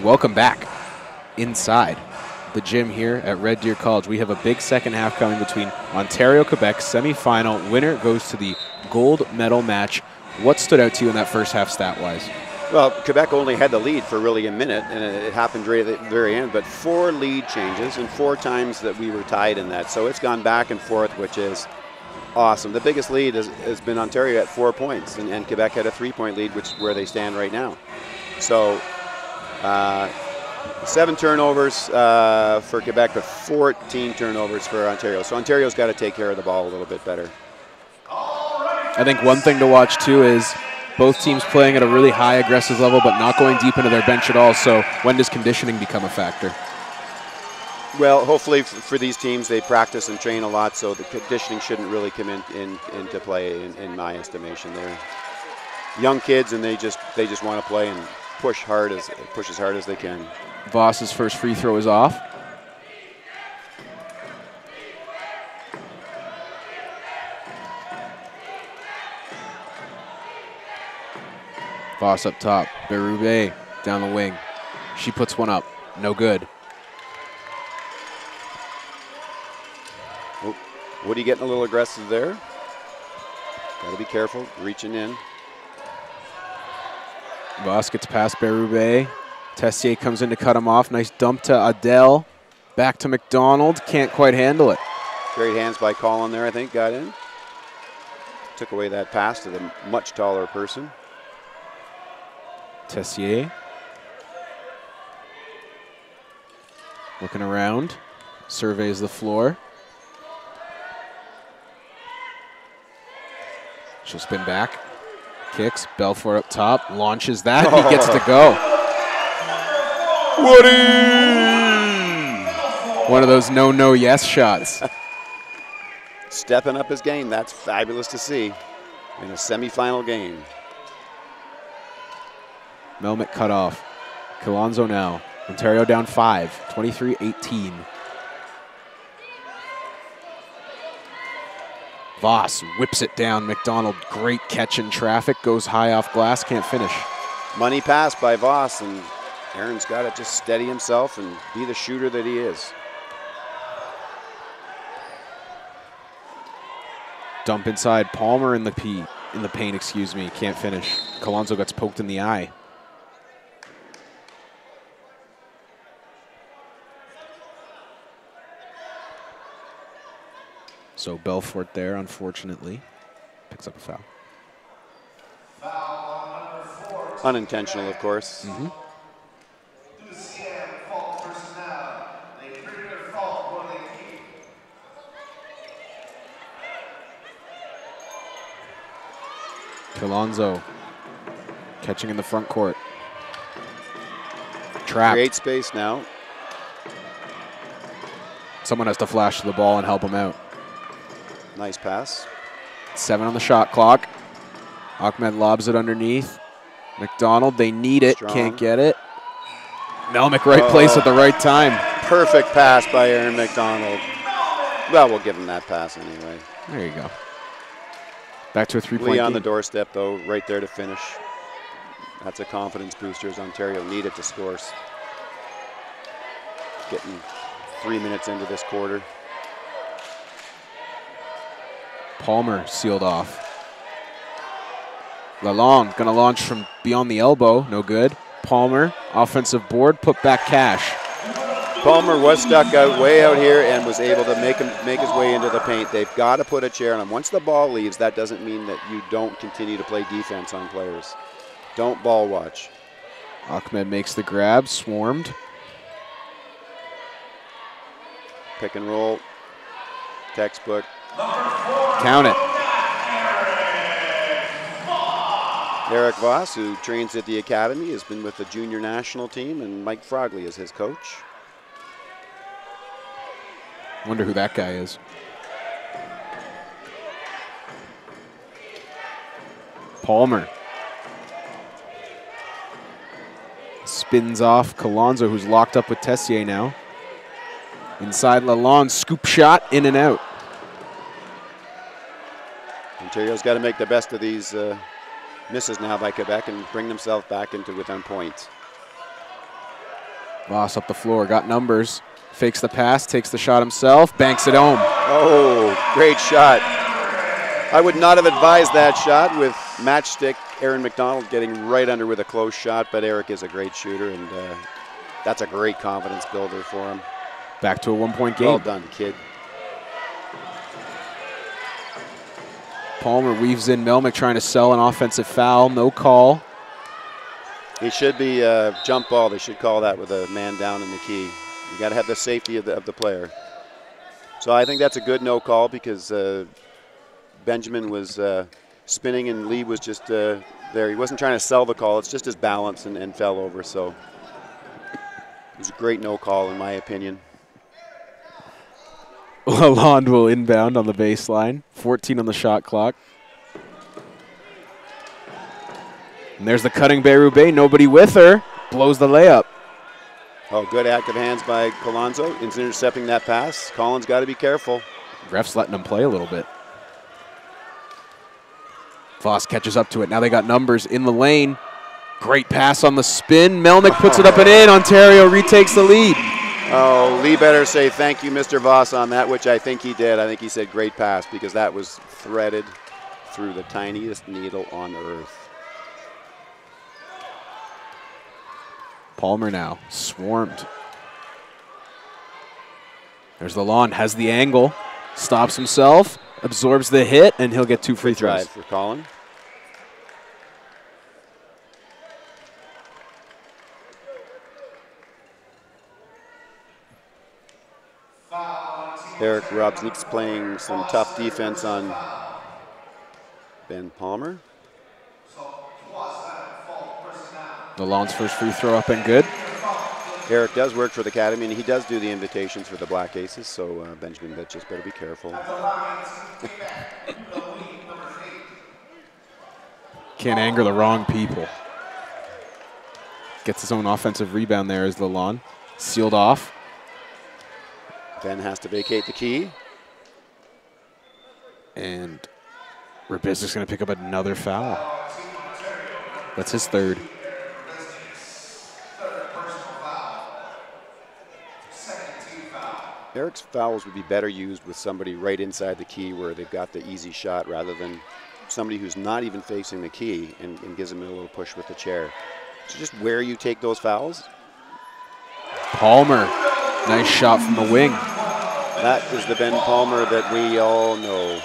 Welcome back inside the gym here at Red Deer College. We have a big second half coming between Ontario, Quebec, semifinal. Winner goes to the gold medal match. What stood out to you in that first half stat-wise? Well, Quebec only had the lead for really a minute, and it happened right at the very end, but 4 lead changes and 4 times that we were tied in that. So it's gone back and forth, which is awesome. The biggest lead has been Ontario at 4 points, and Quebec had a 3-point lead, which is where they stand right now. So 7 turnovers for Quebec, but 14 turnovers for Ontario. So Ontario's got to take care of the ball a little bit better. I think one thing to watch too is both teams playing at a really high aggressive level but not going deep into their bench at all. So when does conditioning become a factor? Well, hopefully for these teams, they practice and train a lot, so the conditioning shouldn't really come into play in my estimation. They're young kids, and they just want to play and push as hard as they can. Voss's first free throw is off. Voss up top. Berube down the wing. She puts one up. No good. Oh, Woody getting a little aggressive there. Got to be careful, reaching in. Voss gets past Berube. Tessier comes in to cut him off. Nice dump to Adele. Back to McDonald. Can't quite handle it. Great hands by Colin there, I think, got in. Took away that pass to the much taller person. Tessier. Looking around. Surveys the floor. She'll spin back. Kicks. Belfort up top. Launches that. He gets to go. Woody! One of those no, yes shots. Stepping up his game. That's fabulous to see in a semifinal game. Melnick cut off. Colonzo now. Ontario down 5, 23-18. Voss whips it down. McDonald, great catch in traffic. Goes high off glass, can't finish. Money pass by Voss, and Aaron's got to just steady himself and be the shooter that he is. Dump inside. Palmer in the paint, excuse me. Can't finish. Colonzo gets poked in the eye. So Belfort there, unfortunately, picks up a foul. Foul on number 4. Unintentional, of course. Mm-hmm. Fault personnel. They trigger their fault when they keep. Colonzo catching in the front court. Trapped. Great space now. Someone has to flash the ball and help him out. Nice pass. 7 on the shot clock. Ahmed lobs it underneath. McDonald, they need it, Strong. can't get it. Melnick, right place at the right time. Perfect pass by Aaron McDonald. Well, we'll give him that pass anyway. There you go. Back to a 3-point Lee on game. the doorstep, though, right there to finish. That's a confidence booster as Ontario needed to score. Getting 3 minutes into this quarter. Palmer sealed off. Lalonde gonna launch from beyond the elbow, no good. Palmer, offensive board, put back Cash. Palmer was stuck way out here and was able to make his way into the paint. They've got to put a chair on him. Once the ball leaves, that doesn't mean that you don't continue to play defense on players. Don't ball watch. Ahmed makes the grab, swarmed. Pick and roll. Textbook. Count it. Eric Voss, who trains at the academy, has been with the junior national team, and Mike Frogley is his coach. Wonder who that guy is. Palmer. Spins off Colonzo, who's locked up with Tessier now. Inside Lalonde, scoop shot, in and out. Ontario's got to make the best of these misses now by Quebec and bring themselves back into within points. Voss up the floor, got numbers, fakes the pass, takes the shot himself, banks it home. Oh, great shot. I would not have advised that shot with matchstick Aaron McDonald getting right under with a close shot, but Eric is a great shooter, and that's a great confidence builder for him. Back to a 1-point game. Well done, kid. Palmer weaves in Melnick trying to sell an offensive foul, no call. It should be a jump ball. They should call that with a man down in the key. You got to have the safety of the player. So I think that's a good no call because Benjamin was spinning and Lee was just there. He wasn't trying to sell the call. It's just his balance and fell over. So it was a great no call in my opinion. Lalonde will inbound on the baseline. 14 on the shot clock. And there's the cutting Berube. Nobody with her. Blows the layup. Oh, good active hands by Colonzo. He's intercepting that pass. Collins got to be careful. Ref's letting him play a little bit. Voss catches up to it. Now they got numbers in the lane. Great pass on the spin. Melnick puts it up and in. Ontario retakes the lead. Oh, Lee better say thank you, Mr. Voss, on that, which I think he did. I think he said great pass because that was threaded through the tiniest needle on earth. Palmer now swarmed. There's Lalonde, has the angle, stops himself, absorbs the hit, and he'll get 2 free throws. Drive for Colin. Eric Robsnik's playing some tough defense on Ben Palmer. Lalonde's first free throw up and good. Eric does work for the Academy, and he does do the invitations for the Black Aces, so Benjamin Bitches better be careful. Can't anger the wrong people. Gets his own offensive rebound there as Lalonde. Sealed off. Ben has to vacate the key. And Rubiznik's going to pick up another foul. That's his third. Eric's fouls would be better used with somebody right inside the key where they've got the easy shot rather than somebody who's not even facing the key and gives them a little push with the chair. So just where you take those fouls. Palmer, nice shot from the wing. That is the Ben Palmer that we all know.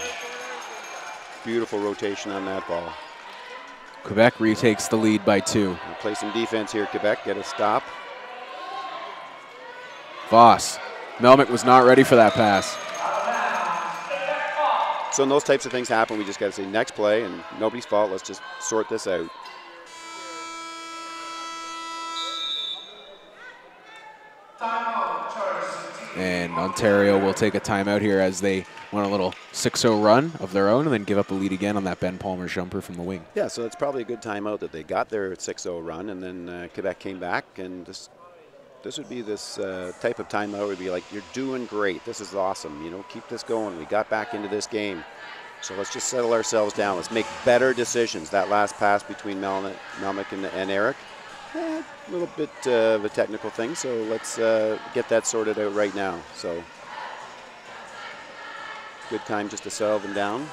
Beautiful rotation on that ball. Quebec retakes the lead by 2. We'll play some defense here, Quebec. Get a stop. Voss. Melnick was not ready for that pass. So when those types of things happen, we just got to say next play and nobody's fault. Let's just sort this out. And Ontario will take a timeout here as they went a little 6-0 run of their own and then give up the lead again on that Ben Palmer jumper from the wing. Yeah, so it's probably a good timeout that they got their 6-0 run and then Quebec came back, and this would be this type of timeout would be like, you're doing great. This is awesome. You know, keep this going. We got back into this game. So let's just settle ourselves down. Let's make better decisions. That last pass between Melnick and Eric, a little bit of a technical thing, so let's get that sorted out right now. So good time just to settle them down.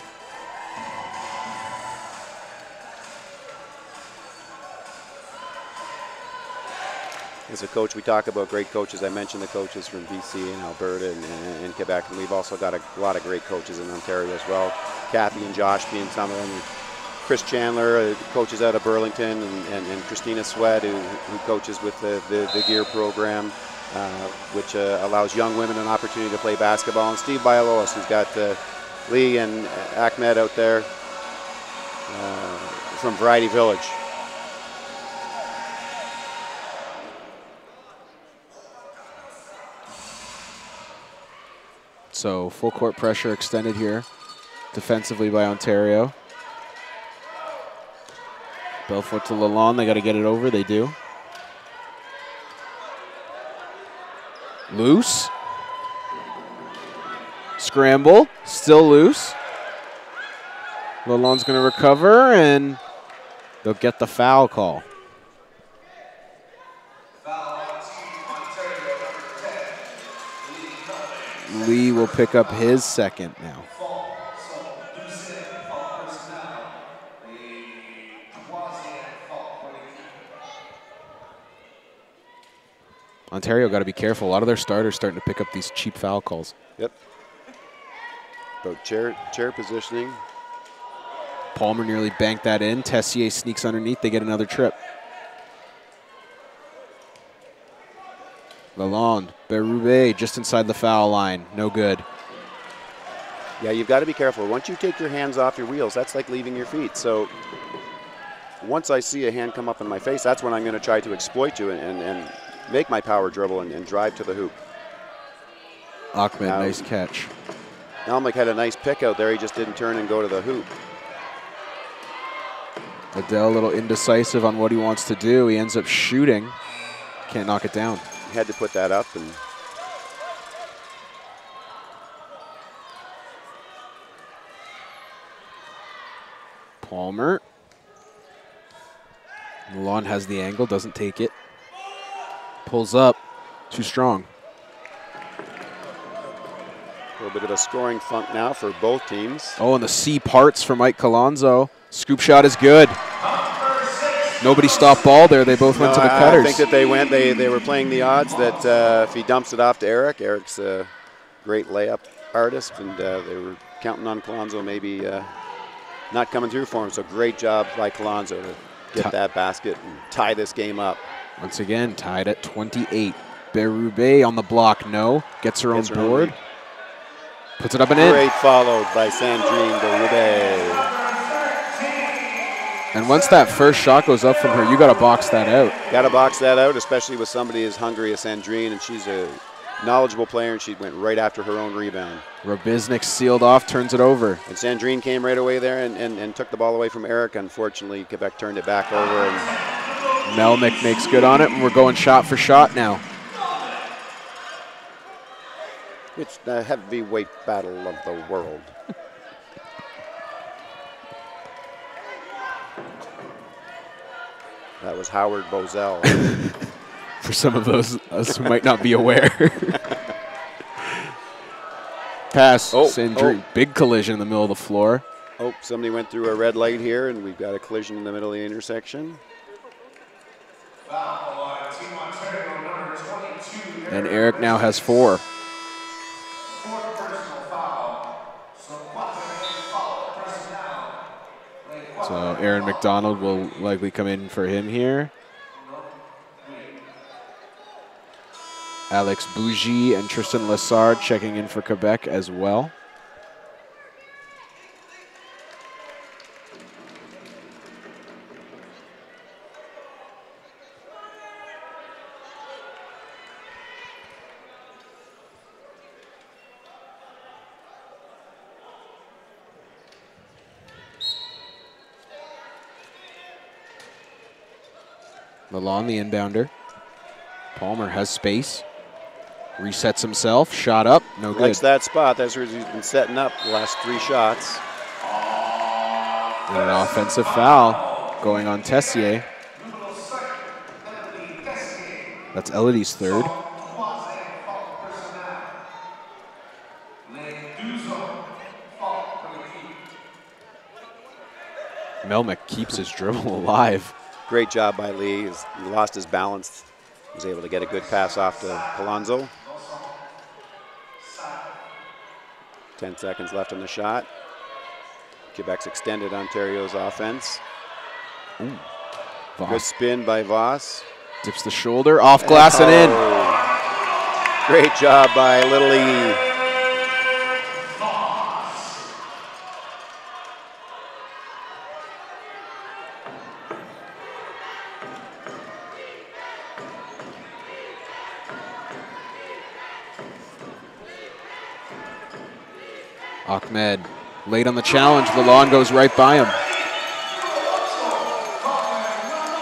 As a coach, we talk about great coaches. I mentioned the coaches from BC and Alberta and Quebec, and we've also got a lot of great coaches in Ontario as well. Kathy and Josh being some of them. Chris Chandler coaches out of Burlington, and Christina Swed, who coaches with the GEAR program, which allows young women an opportunity to play basketball. And Steve Bialowas, who's got Lee and Ahmed out there from Variety Village. So full court pressure extended here defensively by Ontario. Belfort to Lalonde, they got to get it over, they do. Loose. Scramble, still loose. Lalonde's going to recover, and they'll get the foul call. Lee will pick up his second now. Ontario got to be careful. A lot of their starters starting to pick up these cheap foul calls. Yep. About chair positioning. Palmer nearly banked that in. Tessier sneaks underneath. They get another trip. Lalonde, Berube just inside the foul line. No good. Yeah, you've got to be careful. Once you take your hands off your wheels, that's like leaving your feet. So once I see a hand come up in my face, that's when I'm going to try to exploit you and make my power dribble and drive to the hoop. Ahmed, nice catch. Melnick had a nice pick out there. He just didn't turn and go to the hoop. Adele a little indecisive on what he wants to do. He ends up shooting. Can't knock it down. He had to put that up. And Palmer. Milan has the angle, doesn't take it. Pulls up, too strong. A little bit of a scoring funk now for both teams. Oh, and the C parts for Mike Colonzo. Scoop shot is good. Nobody stopped ball there. They both went to the cutters. I think that they were playing the odds that if he dumps it off to Eric, Eric's a great layup artist, and they were counting on Colonzo maybe not coming through for him. So great job by Colonzo to get that basket and tie this game up. Once again, tied at 28. Berube on the block, no. Gets her own board. Puts it up and in. Great followed by Sandrine Berube. And once that first shot goes up from her, you got to box that out. Got to box that out, especially with somebody as hungry as Sandrine, and she's a knowledgeable player, and she went right after her own rebound. Robiznik sealed off, turns it over. And Sandrine came right away there and took the ball away from Eric. Unfortunately, Quebec turned it back over. And Melnick makes good on it, and we're going shot for shot now. It's the heavyweight battle of the world. That was Howard Bozell. For some of us who might not be aware. Pass, Sandrine. Big collision in the middle of the floor. Oh, somebody went through a red light here, and we've got a collision in the middle of the intersection. And Eric now has 4. So Aaron McDonald will likely come in for him here. Alex Bougie and Tristan Lessard checking in for Quebec as well. Milan, the inbounder. Palmer has space. Resets himself. Shot up. No good. Likes that spot. That's where he's been setting up the last 3 shots. And an offensive foul going on Tessier. That's Elodie's 3rd. Melnick keeps his dribble alive. Great job by Lee. He lost his balance. He was able to get a good pass off to Colonzo. 10 seconds left on the shot. Quebec's extended Ontario's offense. Ooh. Good spin by Voss. Dips the shoulder, off glass and in. Great job by Little E. Ahmed late on the challenge. Lalonde goes right by him.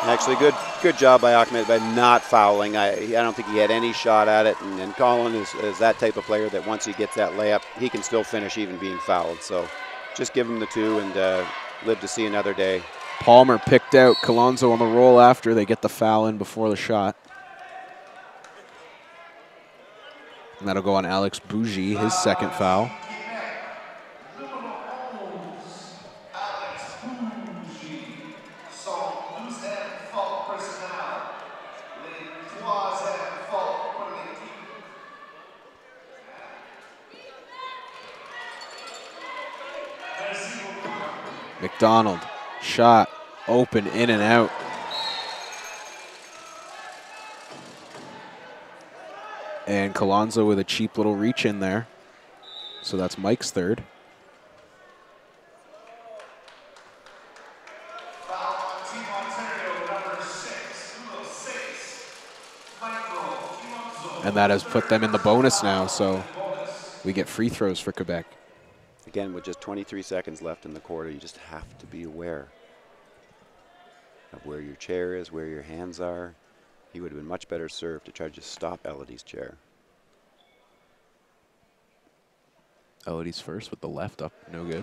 Actually, good job by Ahmed by not fouling. I don't think he had any shot at it. And Colin is that type of player that once he gets that layup, he can still finish even being fouled. So just give him the 2 and live to see another day. Palmer picked out Colonzo on the roll after they get the foul in before the shot. And that'll go on Alex Bougie, his second foul. McDonald, shot, open, in and out. And Colonzo with a cheap little reach in there. So that's Mike's third. And that has put them in the bonus now, so we get free throws for Quebec. Again, with just 23 seconds left in the quarter, you just have to be aware of where your chair is, where your hands are. He would have been much better served to try to just stop Elodie's chair. Elodie's first with the left up, no good.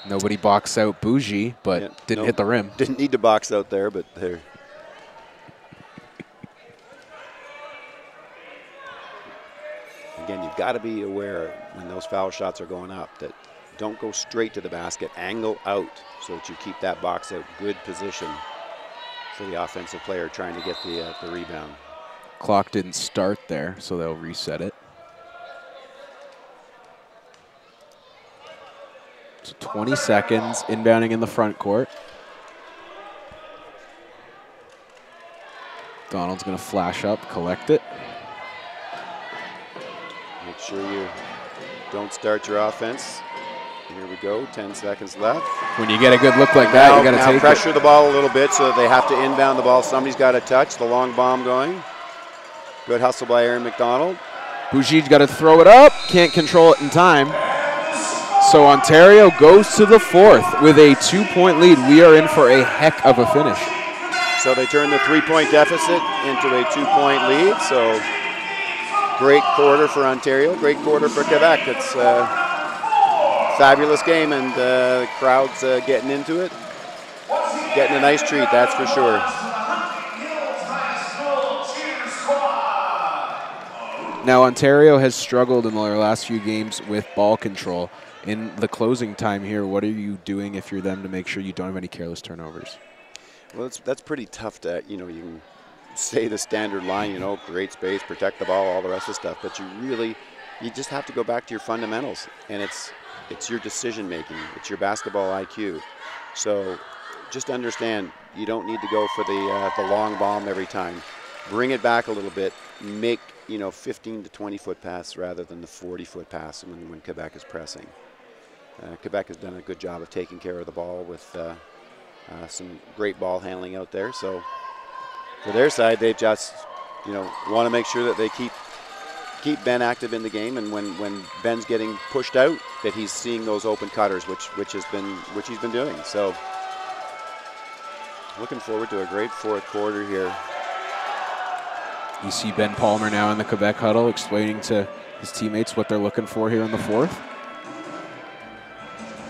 Nobody boxed out Bougie, but didn't hit the rim. Didn't need to box out there, but there. Again, you've got to be aware when those foul shots are going up that don't go straight to the basket, angle out so that you keep that box out. Good position for the offensive player trying to get the rebound. Clock didn't start there, so they'll reset it. So 20 seconds, inbounding in the front court. Donald's going to flash up, collect it. Make sure you don't start your offense. Here we go, 10 seconds left. When you get a good look like that, you got to take it. Pressure the ball a little bit so that they have to inbound the ball. Somebody's got to touch. The long bomb going. Good hustle by Aaron McDonald. Bougie's got to throw it up. Can't control it in time. So Ontario goes to the fourth with a 2-point lead. We are in for a heck of a finish. So they turn the 3-point deficit into a 2-point lead. So great quarter for Ontario, great quarter for Quebec. It's a fabulous game, and the crowd's getting into it. Getting a nice treat, that's for sure. Now Ontario has struggled in their last few games with ball control. In the closing time here, what are you doing if you're them to make sure you don't have any careless turnovers? Well, that's pretty tough to, you can say the standard line, create space, protect the ball, all the rest of the stuff, but you just have to go back to your fundamentals, and it's your decision making, it's your basketball IQ. So just understand, you don't need to go for the long bomb every time. Bring it back a little bit, make 15 to 20 foot pass rather than the 40-foot pass when Quebec is pressing. Quebec has done a good job of taking care of the ball with some great ball handling out there. So for their side, they've just want to make sure that they keep Ben active in the game, and when Ben's getting pushed out, that he's seeing those open cutters, which he's been doing. So looking forward to a great fourth quarter here. You see Ben Palmer now in the Quebec huddle explaining to his teammates what they're looking for here in the fourth.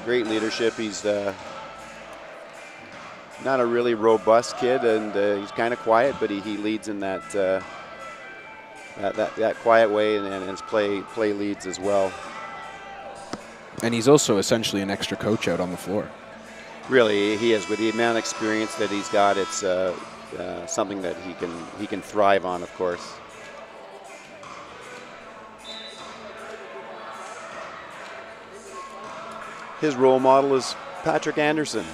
Great leadership. He's not a really robust kid, and he's kind of quiet, but he leads in that quiet way, and his play leads as well. And he's also essentially an extra coach out on the floor. Really, he is. With the amount of experience that he's got, it's something that he can thrive on, of course. His role model is Patrick Anderson,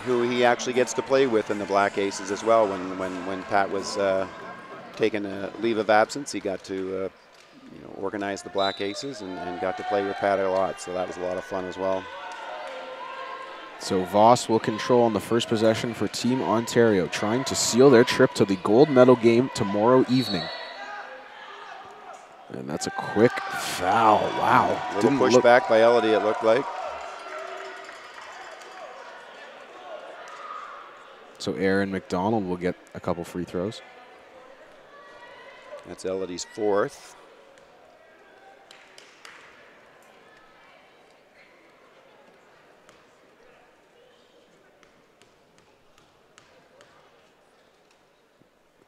who he actually gets to play with in the Black Aces as well. When Pat was taking a leave of absence, he got to organize the Black Aces and got to play with Pat a lot. So that was a lot of fun as well. So Voss will control on the first possession for Team Ontario, trying to seal their trip to the gold medal game tomorrow evening. And that's a quick foul. Wow. Little pushback by Elodie, it looked like. So Aaron McDonald will get a couple free throws. That's Elodie's fourth.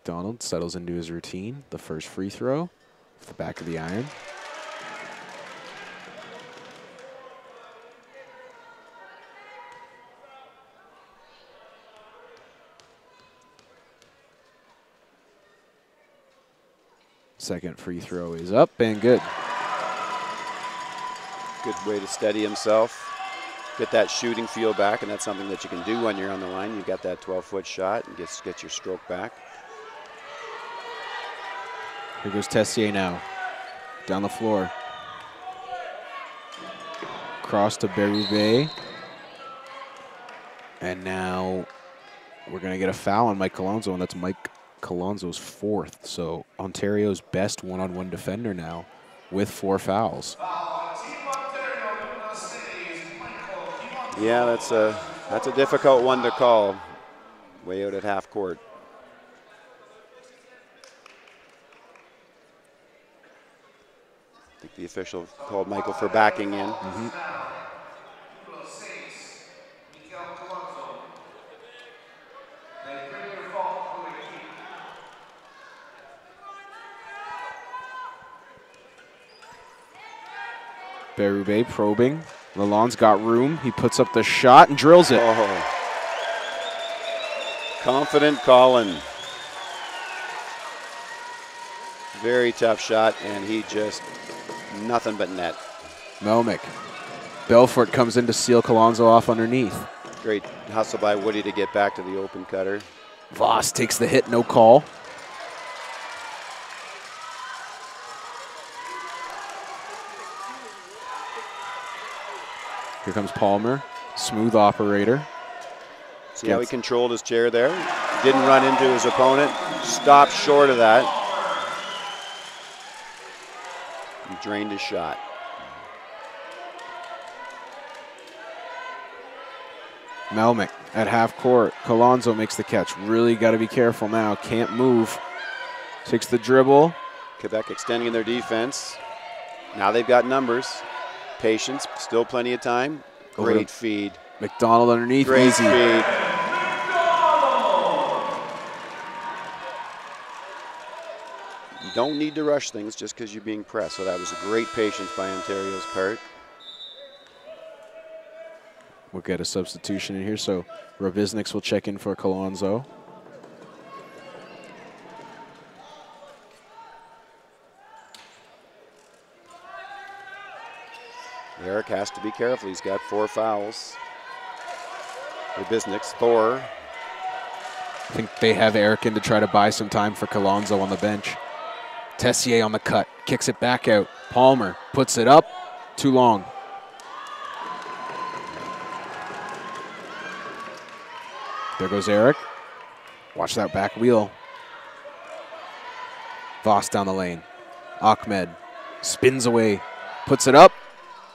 McDonald settles into his routine. The first free throw off the back of the iron. Second free throw is up and good. Good way to steady himself. Get that shooting feel back, and that's something that you can do when you're on the line. You got that 12-foot shot and get your stroke back. Here goes Tessier now. Down the floor. Cross to Berube. And now we're going to get a foul on Mike Colonzo, and that's Mike Colonzo's fourth. So Ontario's best one-on-one defender now with 4 fouls. Yeah, that's a difficult one to call. Way out at half court. I think the official called Michael for backing in. Berube probing. Lalonde's got room. He puts up the shot and drills it. Oh. Confident Colin. Very tough shot, and he just nothing but net. Melnick. Belfort comes in to seal Colonzo off underneath. Great hustle by Woody to get back to the open cutter. Voss takes the hit, no call. Here comes Palmer, smooth operator. See how he controlled his chair there? Didn't run into his opponent, stopped short of that. He drained his shot. Melnick at half court. Colonzo makes the catch. Really got to be careful now. Can't move. Takes the dribble. Quebec extending their defense. Now they've got numbers. Patience, still plenty of time. Great feed. McDonald underneath. Great easy. feed. You don't need to rush things just because you're being pressed. So that was a great patience by Ontario's part. We'll get a substitution in here. So Robizniks will check in for Colonzo. Eric has to be careful. He's got 4 fouls. Robizniks, Thor. I think they have Eric in to try to buy some time for Colonzo on the bench. Tessier on the cut, kicks it back out. Palmer puts it up, too long. There goes Eric. Watch that back wheel. Voss down the lane. Ahmed spins away, puts it up,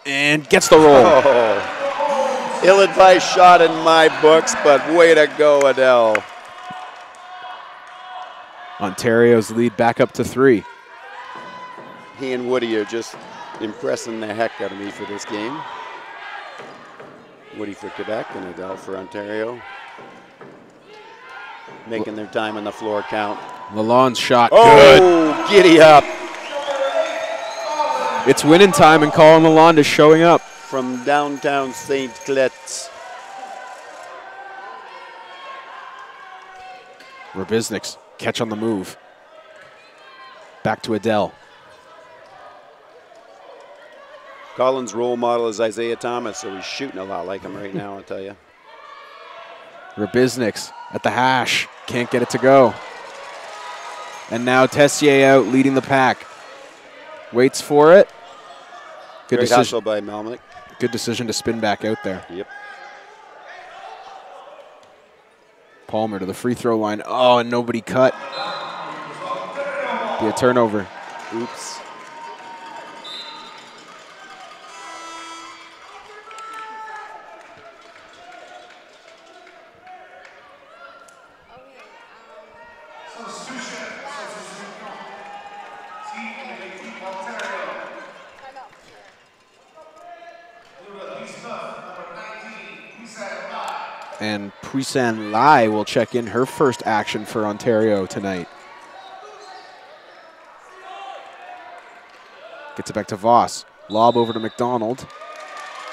and gets the roll. Oh, ill-advised shot in my books, but way to go, Adele. Ontario's lead back up to 3. He and Woody are just impressing the heck out of me for this game. Woody for Quebec and Adele for Ontario. Making their time on the floor count. Lalonde's shot, good. Oh, giddy up. It's winning time, and Colin Lalonde is showing up. From downtown St. Clet's. Robizniks, catch on the move. Back to Adele. Colin's role model is Isaiah Thomas, so he's shooting a lot like him right now, I'll tell you. Robizniks at the hash, can't get it to go. And now Tessier out, leading the pack. Waits for it. Good Great hustle by Melnick. Good decision to spin back out there. Yep. Palmer to the free throw line. Oh, and nobody cut. Be a turnover. Oops. And Puisan Lai will check in her first action for Ontario tonight. Gets it back to Voss. Lob over to McDonald.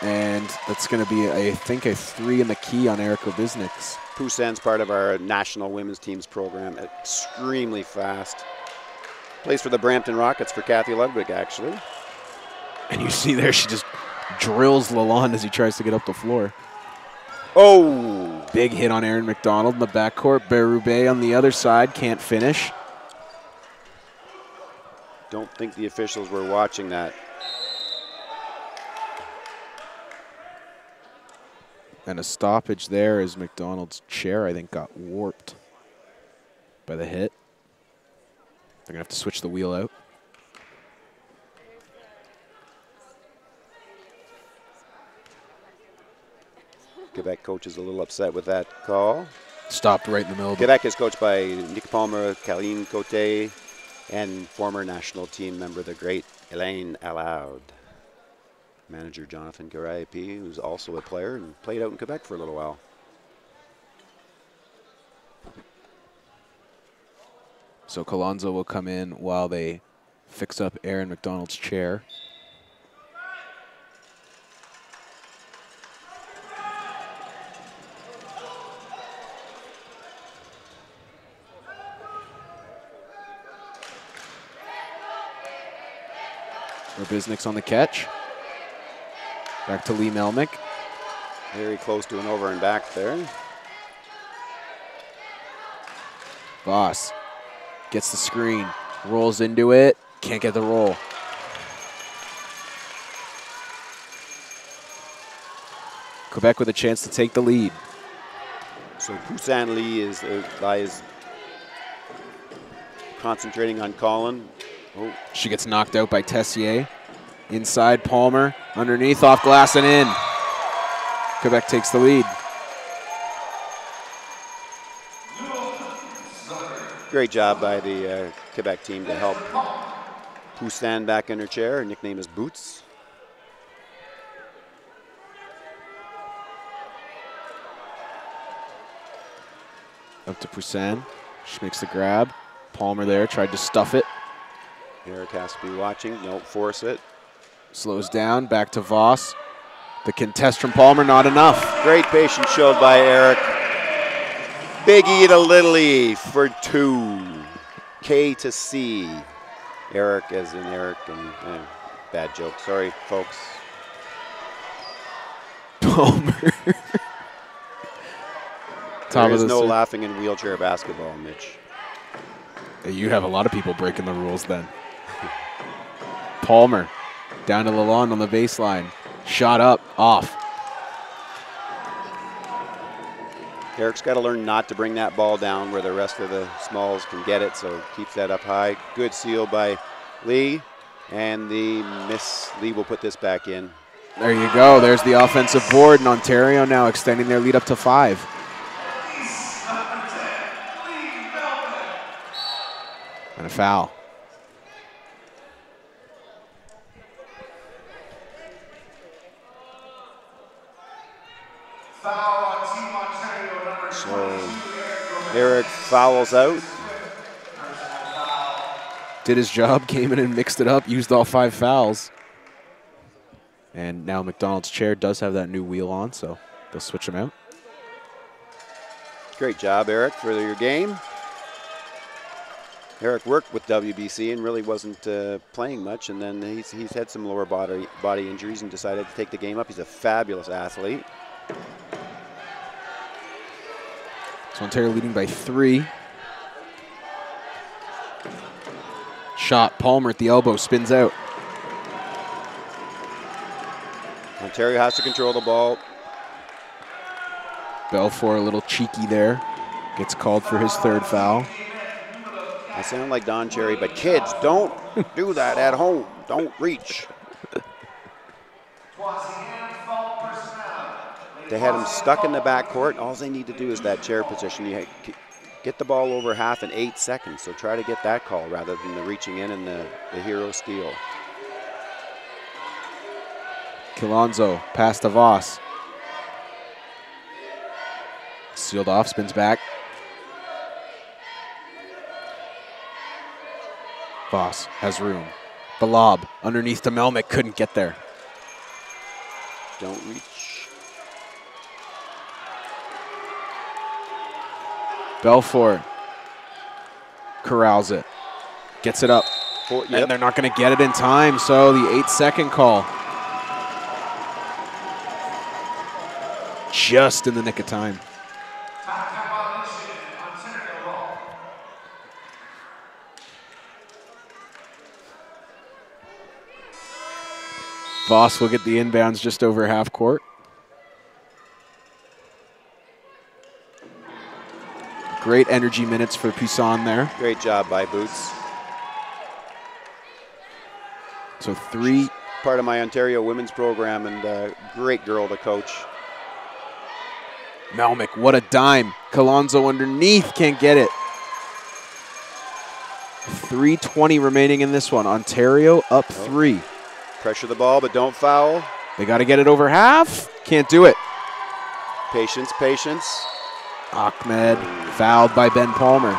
And that's going to be, I think, a 3 in the key on Eric Obiznik's. Poussin's part of our national women's teams program. Extremely fast. Plays for the Brampton Rockets for Kathy Ludwig, actually. And you see there, she just drills Lalonde as he tries to get up the floor. Oh! Big hit on Aaron McDonald in the backcourt. Berube on the other side, can't finish. Don't think the officials were watching that. And a stoppage there as McDonald's chair, I think, got warped by the hit. They're going to have to switch the wheel out. Quebec coach is a little upset with that call. Stopped right in the middle. Quebec is coached by Nick Palmer, Colleen Cote, and former national team member, the great Elaine Allard. Manager Jonathan Garayapi, who's also a player and played out in Quebec for a little while. So Colonzo will come in while they fix up Aaron McDonald's chair. Obiznik's on the catch. Back to Lee Melnick. Very close to an over and back there. Voss gets the screen, rolls into it, can't get the roll. Quebec with a chance to take the lead. So Poussin Lee is concentrating on Colin. Oh. She gets knocked out by Tessier. Inside, Palmer, underneath, off glass and in. Quebec takes the lead. Great job by the Quebec team to help Poussin back in her chair. Her nickname is Boots. Up to Poussin. She makes the grab. Palmer there, tried to stuff it. Eric has to be watching. Don't force it. Slows down, back to Voss. The contest from Palmer, not enough. Great patience showed by Eric. Big E to little E for 2. K to C. Eric as in Eric and bad joke. Sorry, folks. Palmer. There is no laughing in wheelchair basketball, Mitch. You have a lot of people breaking the rules then. Palmer down to Lalonde on the baseline. Shot up, off. Eric's got to learn not to bring that ball down where the rest of the smalls can get it, so keeps that up high. Good seal by Lee, and the miss. Lee will put this back in. There you go. There's the offensive board, and Ontario now extending their lead up to 5. And a foul. So Eric fouls out. Did his job, came in and mixed it up, used all 5 fouls. And now McDonald's chair does have that new wheel on, so they'll switch him out. Great job, Eric, for your game. Eric worked with WBC and really wasn't playing much, and then he's had some lower body injuries and decided to take the game up. He's a fabulous athlete. So Ontario leading by 3. Shot, Palmer at the elbow, spins out. Ontario has to control the ball. Belfour a little cheeky there. Gets called for his 3rd foul. I sound like Don Cherry, but kids, don't do that at home. Don't reach. They had him stuck in the backcourt. All they need to do is that chair position. You get the ball over half in 8 seconds, so try to get that call rather than the reaching in and the hero steal. Kilonzo, pass to Voss. Sealed off, spins back. Voss has room. The lob underneath to Melnick, couldn't get there. Don't reach. Belfort corrals it, gets it up, Yep. and they're not going to get it in time, so the 8-second call. Just in the nick of time. Voss will get the inbounds just over half court. Great energy minutes for Poussin there. Great job by Boots. So 3. Part of my Ontario women's program, and great girl to coach. Melnick, what a dime. Colonzo underneath, can't get it. 3:20 remaining in this one. Ontario up 3. Pressure the ball, but don't foul. They got to get it over half. Can't do it. Patience, patience. Ahmed fouled by Ben Palmer.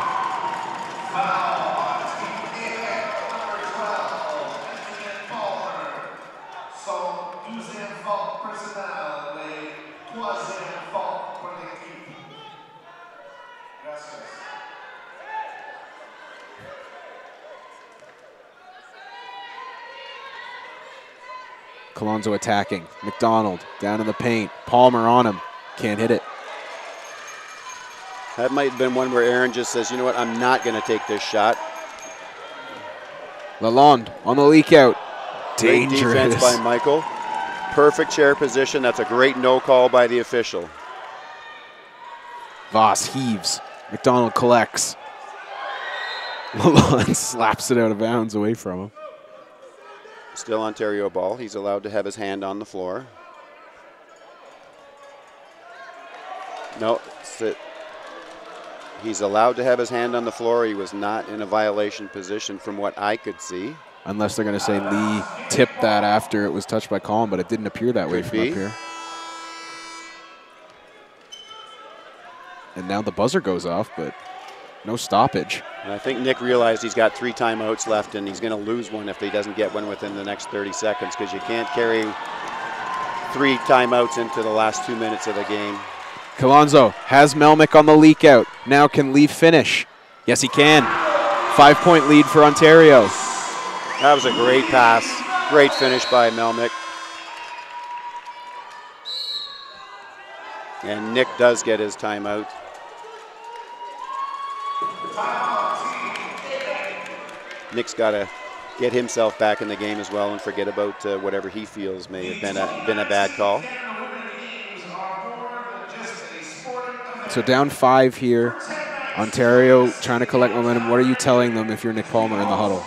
Colonzo attacking. McDonald down in the paint. Palmer on him. Can't hit it. That might have been one where Aaron just says, you know what, I'm not going to take this shot. Lalonde on the leak out. Great Dangerous. defense by Michael. Perfect chair position. That's a great no call by the official. Voss heaves. McDonald collects. Lalonde slaps it out of bounds away from him. Still Ontario ball. He's allowed to have his hand on the floor. No, he's allowed to have his hand on the floor. He was not in a violation position from what I could see. Unless they're going to say Lee tipped that after it was touched by Colin, but it didn't appear that way from up here. And now the buzzer goes off, but no stoppage. And I think Nick realized he's got 3 timeouts left, and he's going to lose one if he doesn't get one within the next 30 seconds, because you can't carry 3 timeouts into the last 2 minutes of the game. Colonzo has Melnick on the leak out. Now can Lee finish? Yes, he can. 5-point lead for Ontario. That was a great pass. Great finish by Melnick. And Nick does get his timeout. Nick's got to get himself back in the game as well and forget about whatever he feels may have been a bad call. So down 5 here. Ontario trying to collect momentum. What are you telling them if you're Nick Palmer in the huddle?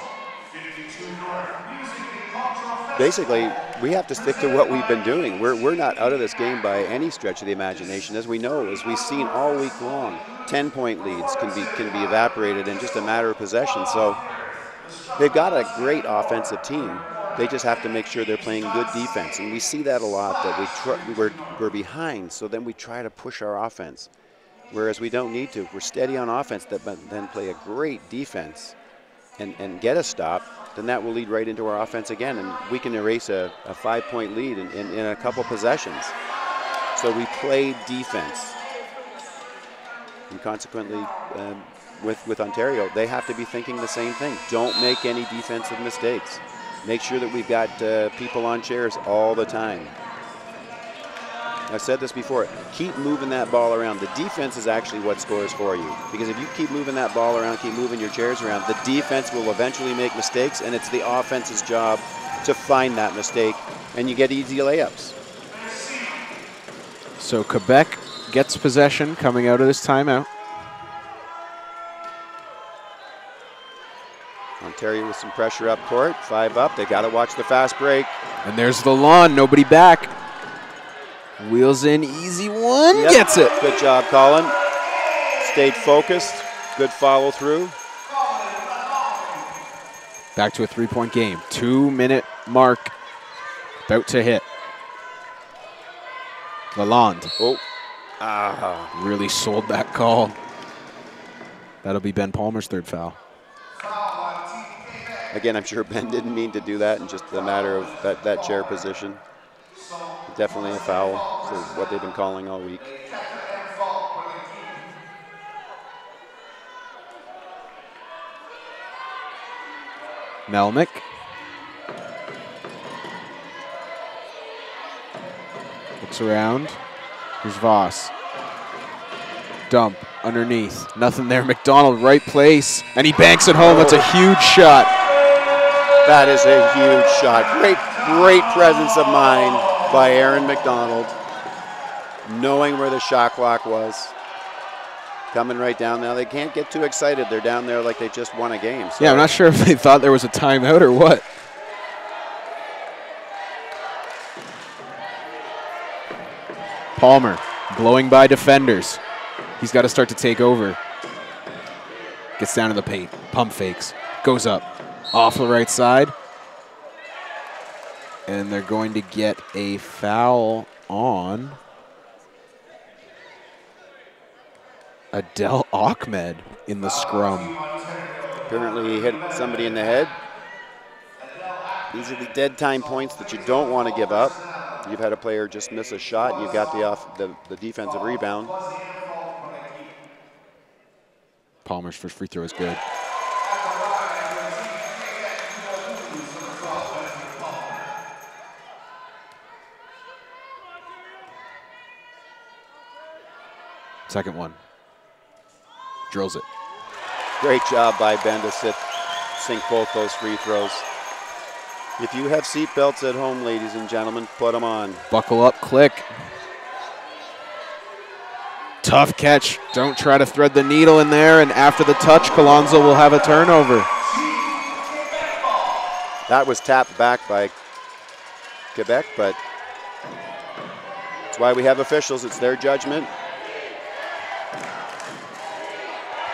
Basically, we have to stick to what we've been doing. We're not out of this game by any stretch of the imagination. As we know, as we've seen all week long, 10-point leads can be evaporated in just a matter of possession. So they've got a great offensive team. They just have to make sure they're playing good defense. And we see that a lot, that we're behind, so then we try to push our offense. Whereas we don't need to. We're steady on offense, but then play a great defense and get a stop, then that will lead right into our offense again, and we can erase a 5-point lead in a couple possessions. So we play defense. And consequently, with Ontario, they have to be thinking the same thing. Don't make any defensive mistakes. Make sure that we've got people on chairs all the time. I've said this before, keep moving that ball around. The defense is actually what scores for you. Because if you keep moving that ball around, keep moving your chairs around, the defense will eventually make mistakes, and it's the offense's job to find that mistake, and you get easy layups. So Quebec gets possession coming out of this timeout. Ontario with some pressure up court, 5 up. They got to watch the fast break. And there's the lawn, nobody back. Wheels in, easy one, Yep. Gets it. Good job, Colin. Stayed focused, good follow through. Back to a 3-point game. 2-minute mark about to hit. Lalonde. Oh. Really sold that call. That'll be Ben Palmer's 3rd foul. Again, I'm sure Ben didn't mean to do that, and just a matter of that chair position. Definitely a foul for what they've been calling all week. Melnick. Looks around. Here's Voss. Dump underneath. Nothing there. McDonald, right place. And he banks it home. That's a huge shot. That is a huge shot. Great presence of mind by Aaron McDonald. Knowing where the shot clock was. Coming right down now. They can't get too excited. They're down there like they just won a game. So. Yeah, I'm not sure if they thought there was a timeout or what. Palmer blowing by defenders. He's got to start to take over. Gets down to the paint. Pump fakes. Goes up. Off the right side. And they're going to get a foul on Adel Ahmed in the scrum. Apparently he hit somebody in the head. These are the dead time points that you don't want to give up. You've had a player just miss a shot, and you've got the defensive rebound. Palmer's first free throw is good. Second one. Drills it. Great job by Ben to sink both those free throws. If you have seatbelts at home, ladies and gentlemen, put them on. Buckle up, click. Tough catch. Don't try to thread the needle in there, and after the touch, Colonzo will have a turnover. That was tapped back by Quebec, but that's why we have officials. It's their judgment.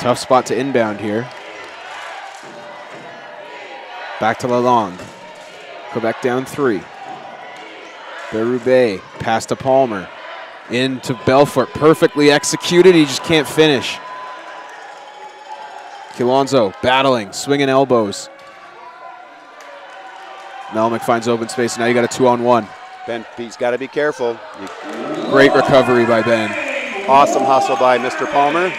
Tough spot to inbound here. Back to Lalonde. Quebec down 3. Berube, pass to Palmer. Into Belfort, perfectly executed, he just can't finish. Colonzo battling, swinging elbows. Melnick finds open space, now you got a 2-on-1. Ben, he's got to be careful. Great recovery by Ben. Awesome hustle by Mr. Palmer.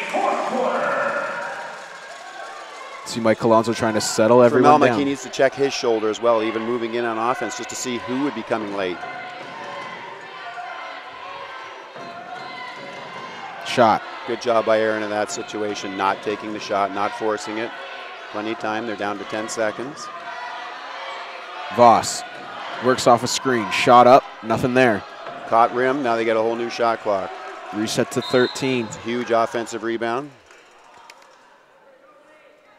See Mike Colonzo trying to settle everyone For Melnick, down. he needs to check his shoulder as well, even moving in on offense, just to see who would be coming late. Shot. Good job by Aaron in that situation, not taking the shot, not forcing it. Plenty of time, they're down to 10 seconds. Voss works off a screen, shot up, nothing there. Caught rim, now they get a whole new shot clock. Reset to 13. Huge offensive rebound.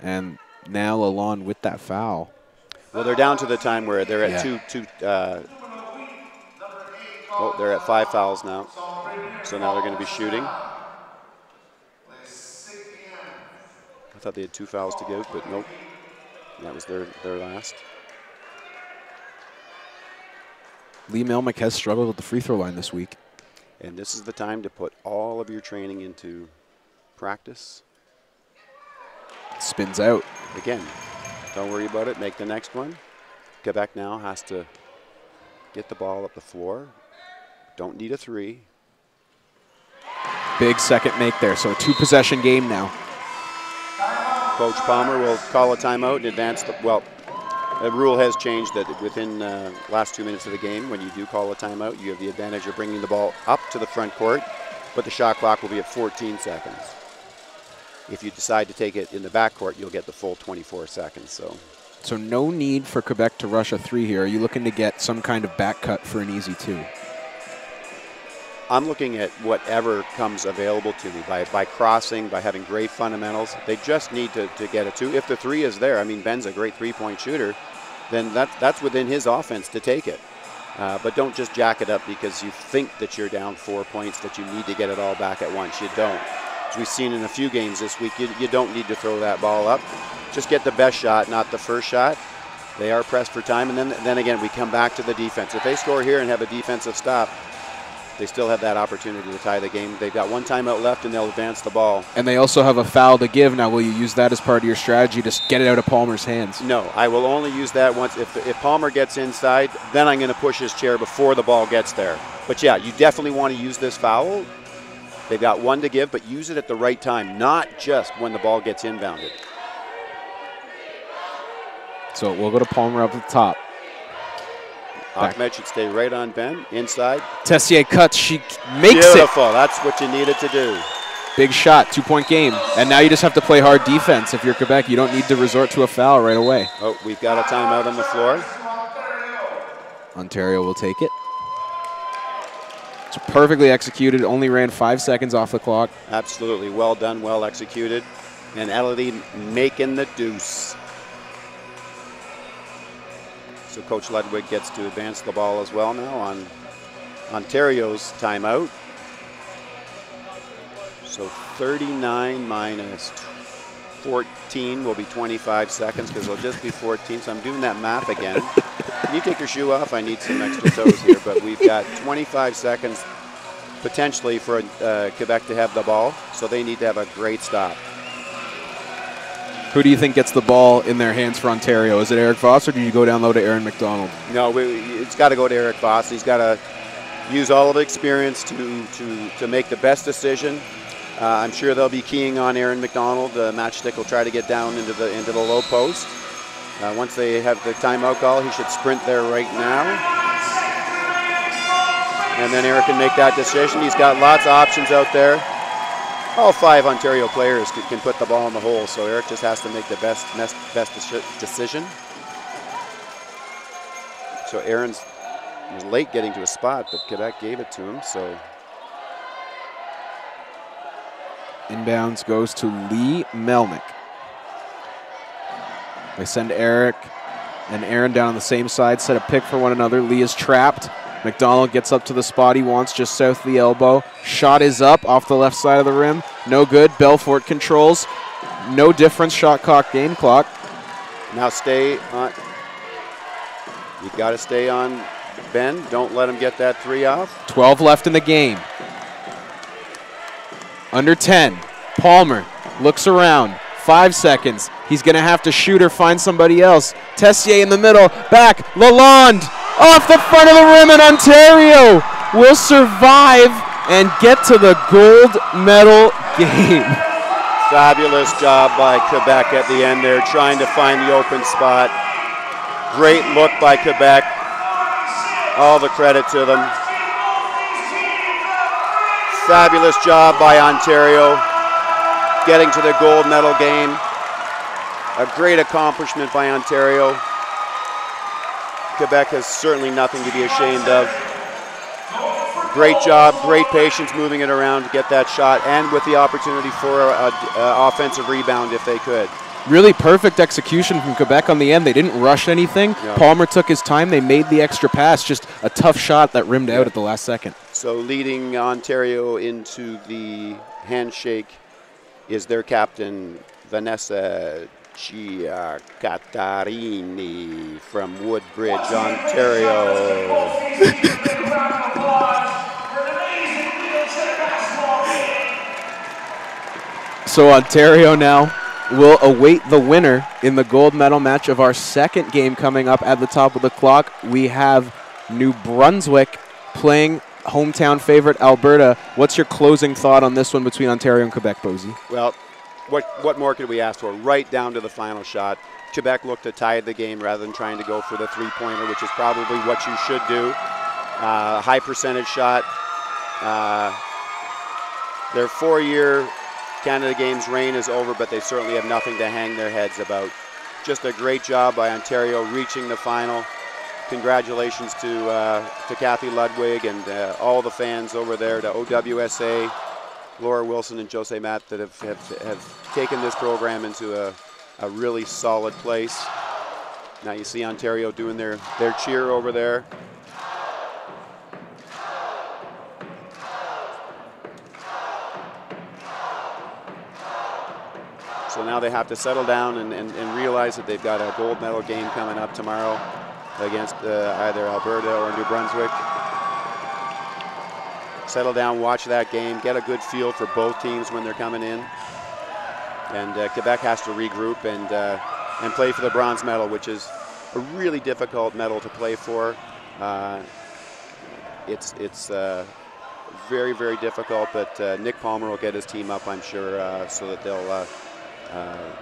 And now Lalonde with that foul. Well, they're down to the time where they're at they're at 5 fouls now. So now they're going to be shooting. I thought they had 2 fouls to give, but nope. That was their last. Lee Melnick has struggled with the free throw line this week. And this is the time to put all of your training into practice. Spins out. Again, don't worry about it. Make the next one. Quebec now has to get the ball up the floor. Don't need a 3. Big second make there, so a 2-possession game now. Coach Palmer will call a timeout and advance the, well, the rule has changed that within last 2 minutes of the game, when you do call a timeout, you have the advantage of bringing the ball up to the front court, but the shot clock will be at 14 seconds. If you decide to take it in the backcourt, you'll get the full 24 seconds. So no need for Quebec to rush a 3 here. Are you looking to get some kind of back cut for an easy 2? I'm looking at whatever comes available to me by crossing, by having great fundamentals. They just need to get a 2. If the 3 is there, I mean, Ben's a great 3-point shooter, then that's within his offense to take it. But don't just jack it up because you think that you're down 4 points, that you need to get it all back at once. You don't. As we've seen in a few games this week, you don't need to throw that ball up. Just get the best shot, not the first shot. They are pressed for time, and then again, we come back to the defense. If they score here and have a defensive stop, they still have that opportunity to tie the game. They've got one timeout left, and they'll advance the ball. And they also have a foul to give. Now, will you use that as part of your strategy to get it out of Palmer's hands? No, I will only use that once. If Palmer gets inside, then I'm going to push his chair before the ball gets there. But, yeah, you definitely want to use this foul. They've got one to give, but use it at the right time, not just when the ball gets inbounded. So we'll go to Palmer up at the top. Ahmed should stay right on Ben, inside. Tessier cuts, she makes Beautiful. That's what you needed to do. Big shot, 2-point game. And now you just have to play hard defense. If you're Quebec, you don't need to resort to a foul right away. Oh, we've got a timeout on the floor. Ontario will take it. It's perfectly executed, only ran 5 seconds off the clock. Absolutely, well done, well executed. And Elodie making the deuce. So Coach Ludwig gets to advance the ball as well now on Ontario's timeout. So 39 minus 14 will be 25 seconds because it'll just be 14. So I'm doing that math again. Can you take your shoe off? I need some extra toes here. But we've got 25 seconds potentially for Quebec to have the ball. So they need to have a great stop. Who do you think gets the ball in their hands for Ontario? Is it Eric Voss, or do you go down low to Aaron McDonald? No, it's got to go to Eric Voss. He's got to use all of the experience to make the best decision. I'm sure they'll be keying on Aaron McDonald. The matchstick will try to get down into the low post. Once they have the timeout call, he should sprint there right now. And then Eric can make that decision. He's got lots of options out there. All 5 Ontario players can put the ball in the hole, so Eric just has to make the best decision. So Aaron's was late getting to a spot, but Quebec gave it to him. So inbounds goes to Lee Melnick. They send Eric and Aaron down on the same side, set a pick for one another. Lee is trapped. McDonald gets up to the spot he wants, just south of the elbow. Shot is up off the left side of the rim. No good. Belfort controls. No difference. Shot clock, game clock. Now stay on. You got to stay on Ben. Don't let him get that 3 off. 12 left in the game. Under 10. Palmer looks around. 5 seconds. He's going to have to shoot or find somebody else. Tessier in the middle. Back. Lalonde. Off the front of the rim, and Ontario will survive and get to the gold medal game. Fabulous job by Quebec at the end there, trying to find the open spot. Great look by Quebec. All the credit to them. Fabulous job by Ontario getting to the gold medal game. A great accomplishment by Ontario. Quebec has certainly nothing to be ashamed of. Great job, great patience moving it around to get that shot, and with the opportunity for an offensive rebound if they could. Really perfect execution from Quebec on the end. They didn't rush anything. No. Palmer took his time. They made the extra pass. Just a tough shot that rimmed out at the last second. So leading Ontario into the handshake is their captain, Vanessa Catarini from Woodbridge, Ontario. So Ontario now will await the winner in the gold medal match of our second game coming up at the top of the clock. We have New Brunswick playing hometown favorite Alberta. What's your closing thought on this one between Ontario and Quebec, Bozy? Well, what more could we ask for? Right down to the final shot. Quebec looked to tie the game rather than trying to go for the three-pointer, which is probably what you should do. High percentage shot. Their 4-year Canada Games reign is over, but they certainly have nothing to hang their heads about. Just a great job by Ontario reaching the final. Congratulations to Kathy Ludwig and all the fans over there, to OWSA, Laura Wilson and Jose Matt, that have taken this program into a really solid place. Now you see Ontario doing their cheer over there. So now they have to settle down and realize that they've got a gold medal game coming up tomorrow against either Alberta or New Brunswick. settle down, watch that game, get a good feel for both teams when they're coming in. And Quebec has to regroup and play for the bronze medal, which is a really difficult medal to play for. It's very, very difficult, but Nick Palmer will get his team up, I'm sure, so that they'll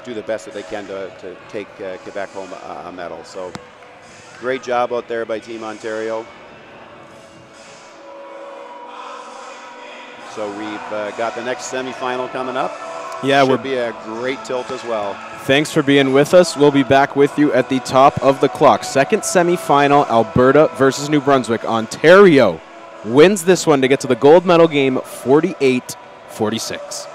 do the best that they can to take Quebec home a medal. So great job out there by Team Ontario. So we've got the next semifinal coming up. Yeah, should be a great tilt as well. Thanks for being with us. We'll be back with you at the top of the clock. Second semifinal, Alberta versus New Brunswick. Ontario wins this one to get to the gold medal game 48-46.